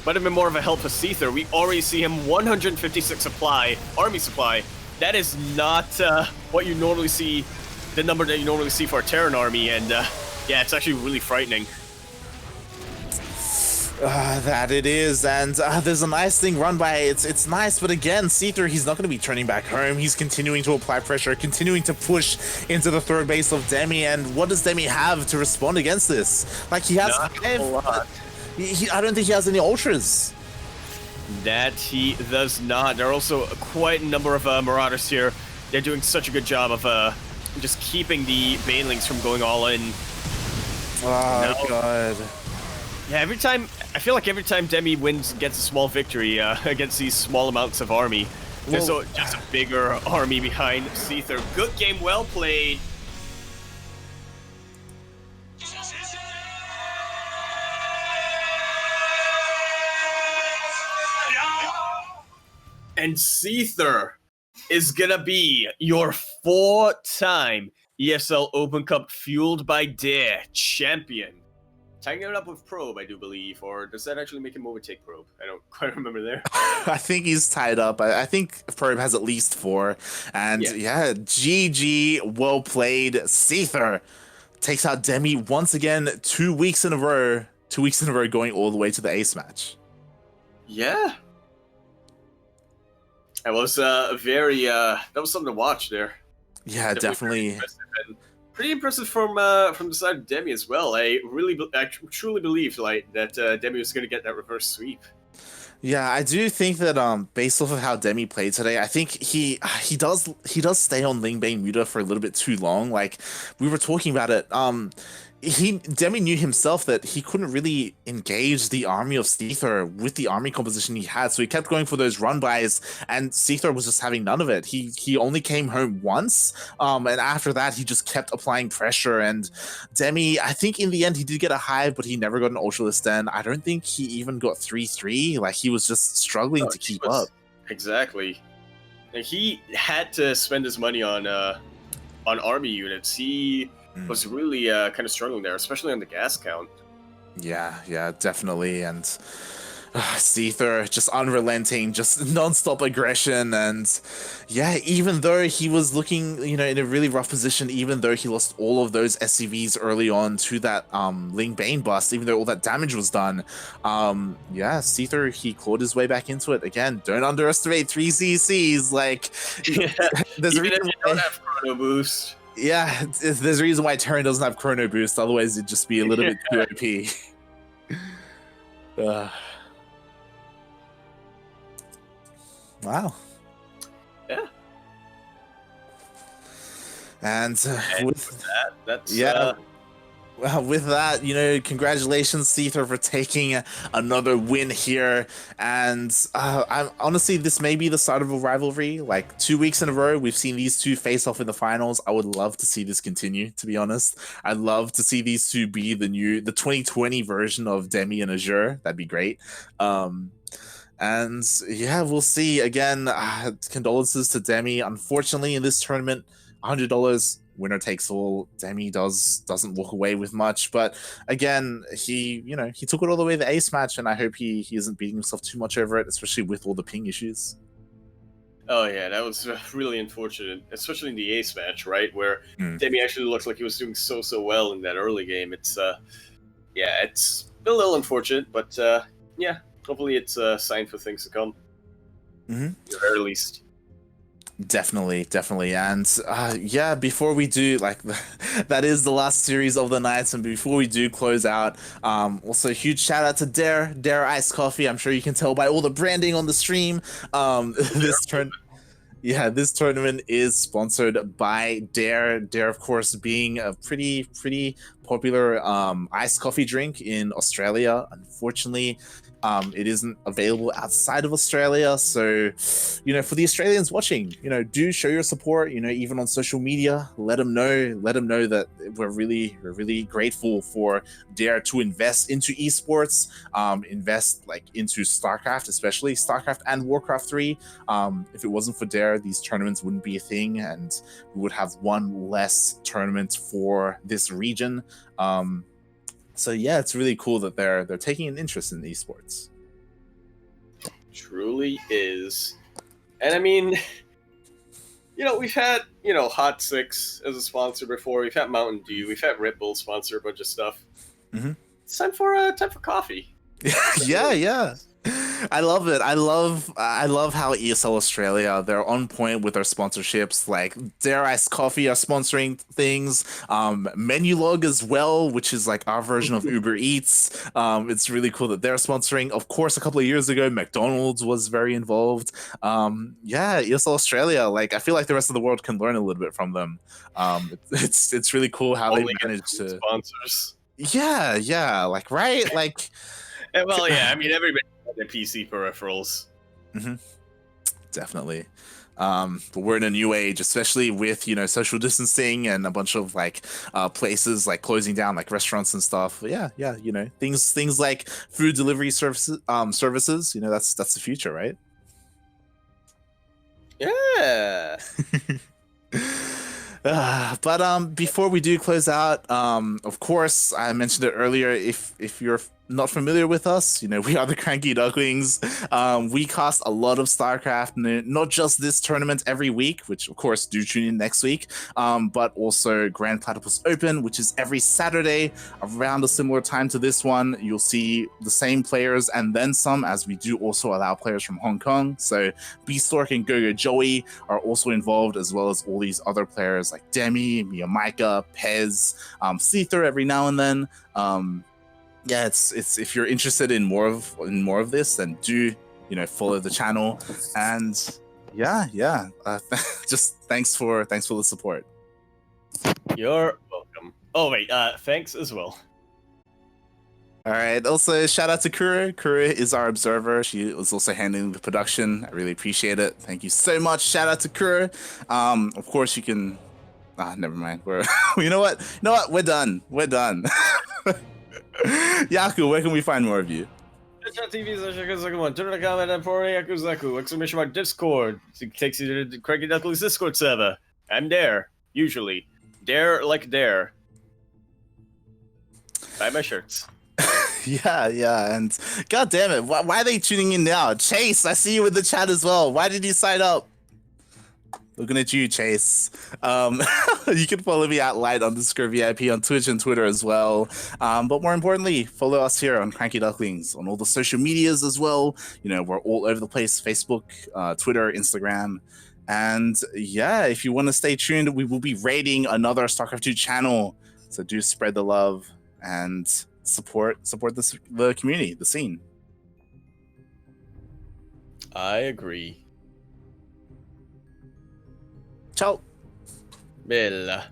more of a help for Seither. We already see him 156 army supply. That is not what you normally see, the number that you normally see for a Terran army, and yeah, it's actually really frightening. That it is, and there's a nice thing run by. It's nice, but again, Seither, he's not going to be turning back home. He's continuing to apply pressure, continuing to push into the third base of Demi, and what does Demi have to respond against this? Like, he has not a lot. I don't think he has any ultras. That he does not. There are also quite a number of Marauders here. They're doing such a good job of just keeping the Banelings from going all in. Oh, God. Yeah, I feel like every time Demi gets a small victory against these small amounts of army, there's just a bigger army behind Seither. Good game, well played. And Seither is gonna be your 4-time ESL Open Cup Fueled by Dare champion. Tying it up with Probe, I do believe, or does that actually make him overtake Probe? I don't quite remember there. I think he's tied up. I think Probe has at least 4. And yeah, GG, well played. Seither takes out Demi once again, 2 weeks in a row. 2 weeks in a row going all the way to the ace match. Yeah. That was very that was something to watch there. Yeah, Definitely very definitely. impressive, and pretty impressive from the side of Demi as well. I truly believed like that Demi was going to get that reverse sweep. Yeah, I do think that based off of how Demi played today, I think he does stay on Lingbane Muta for a little bit too long. Like we were talking about it. Demi knew himself that he couldn't really engage the army of Seither with the army composition he had, so he kept going for those run bys, and Seither was just having none of it. He only came home once, and after that he just kept applying pressure. And Demi, I think in the end he did get a hive, but he never got an Ultralist Den. I don't think he even got 3-3. Like he was just struggling No, to he keep up. was exactly. And he had to spend his money on army units. He was really kind of struggling there, especially on the gas count. Yeah, yeah, definitely. And Seither just unrelenting, just non-stop aggression. And yeah, even though he was looking, in a really rough position, even though he lost all of those SCVs early on to that Ling Bane bust, even though all that damage was done, yeah, Seither, he clawed his way back into it. Again, don't underestimate 3CCs. Like, Yeah, there's a even if reason you why. don't have chrono boost. Yeah, there's a reason why Terran doesn't have Chrono Boost. Otherwise, it'd just be a little bit too OP. Wow. Yeah. And And with that, that's yeah, well, with that, congratulations, Seither, for taking another win here. And I'm honestly, this may be the start of a rivalry. Like 2 weeks in a row, we've seen these two face off in the finals. I would love to see this continue. To be honest, I'd love to see these two be the 2020 version of Demi and Azure. That'd be great. And yeah, we'll see. Again, condolences to Demi. Unfortunately, in this tournament, $100 winner takes all. Demi doesn't walk away with much, but again, he took it all the way to the ace match, and I hope he isn't beating himself too much over it, especially with all the ping issues. oh yeah, that was really unfortunate, especially in the ace match, right, where Mm. Demi actually looked like he was doing so well in that early game. It's yeah, it's a little unfortunate, but yeah, hopefully it's a sign for things to come, Mm-hmm. at the very least. Definitely. And yeah, before we do, like, that is the last series of the nights. And before we do close out, also huge shout out to Dare Iced Coffee. I'm sure you can tell by all the branding on the stream. This turn. Yeah, this tournament is sponsored by Dare. Dare, of course, being a pretty popular iced coffee drink in Australia. Unfortunately, it isn't available outside of Australia. So, for the Australians watching, do show your support. Even on social media, let them know. Let them know that we're really grateful for Dare to invest into esports, invest like into StarCraft, especially StarCraft and Warcraft 3. If it wasn't for Dare, these tournaments wouldn't be a thing, and we would have one less tournament for this region. So yeah, it's really cool that they're taking an interest in esports. Truly is. And I mean, we've had, Hot Six as a sponsor before. We've had Mountain Dew. We've had Red Bull sponsor a bunch of stuff. Mm-hmm. It's time for coffee. Yeah. I love it. I love how ESL Australia, they're on point with their sponsorships. Like Dare Iced Coffee are sponsoring things. Menulog as well, which is like our version of Uber Eats. It's really cool that they're sponsoring. Of course, a couple of years ago, McDonald's was very involved. Yeah, ESL Australia. Like I feel like the rest of the world can learn a little bit from them. It's really cool how they managed to sponsors. Yeah, like right, like. Well, yeah, I mean everybody has their PC peripherals. Mm-hmm. Definitely. But we're in a new age, especially with social distancing and a bunch of like places like closing down, like restaurants and stuff. Yeah, things like food delivery services. That's the future, right? Yeah. But before we do close out, of course, I mentioned it earlier. If you're not familiar with us, we are the CranKy Ducklings. We cast a lot of StarCraft, not just this tournament every week, which of course do tune in next week, but also Grand Platypus Open, which is every Saturday around a similar time to this one. You'll see the same players and then some, as we do also allow players from Hong Kong. So Beastork and Gogo Joey are also involved, as well as all these other players like Demi, Miyamika, Pez, Seither every now and then. Yeah, it's if you're interested in more of this, then do follow the channel, and just thanks for the support. You're welcome. Oh wait, thanks as well. All right. Also, shout out to Kura. Kura is our observer. She was also handling the production. I really appreciate it. Thank you so much. Shout out to Kura. Of course, you can. Never mind. We're you know what? We're done. Yaku, where can we find more of you? TvZ, Yakuzaku, turn on comment and for Yakuzaku, exclamation mark Discord. It takes you to the CranKy Ducklings Discord server. I'm there, usually. Dare. Buy my shirts. Yeah, and god damn it, why are they tuning in now? Chase, I see you in the chat as well. Why did you sign up? Looking at you, Chase. You can follow me at light_VIP on Twitch and Twitter as well. But more importantly, follow us here on CranKy Ducklings on all the social medias as well. We're all over the place: Facebook, Twitter, Instagram. And yeah, if you want to stay tuned, we will be raiding another StarCraft 2 channel. So do spread the love and support the community, the scene. I agree. Ciao. Bella.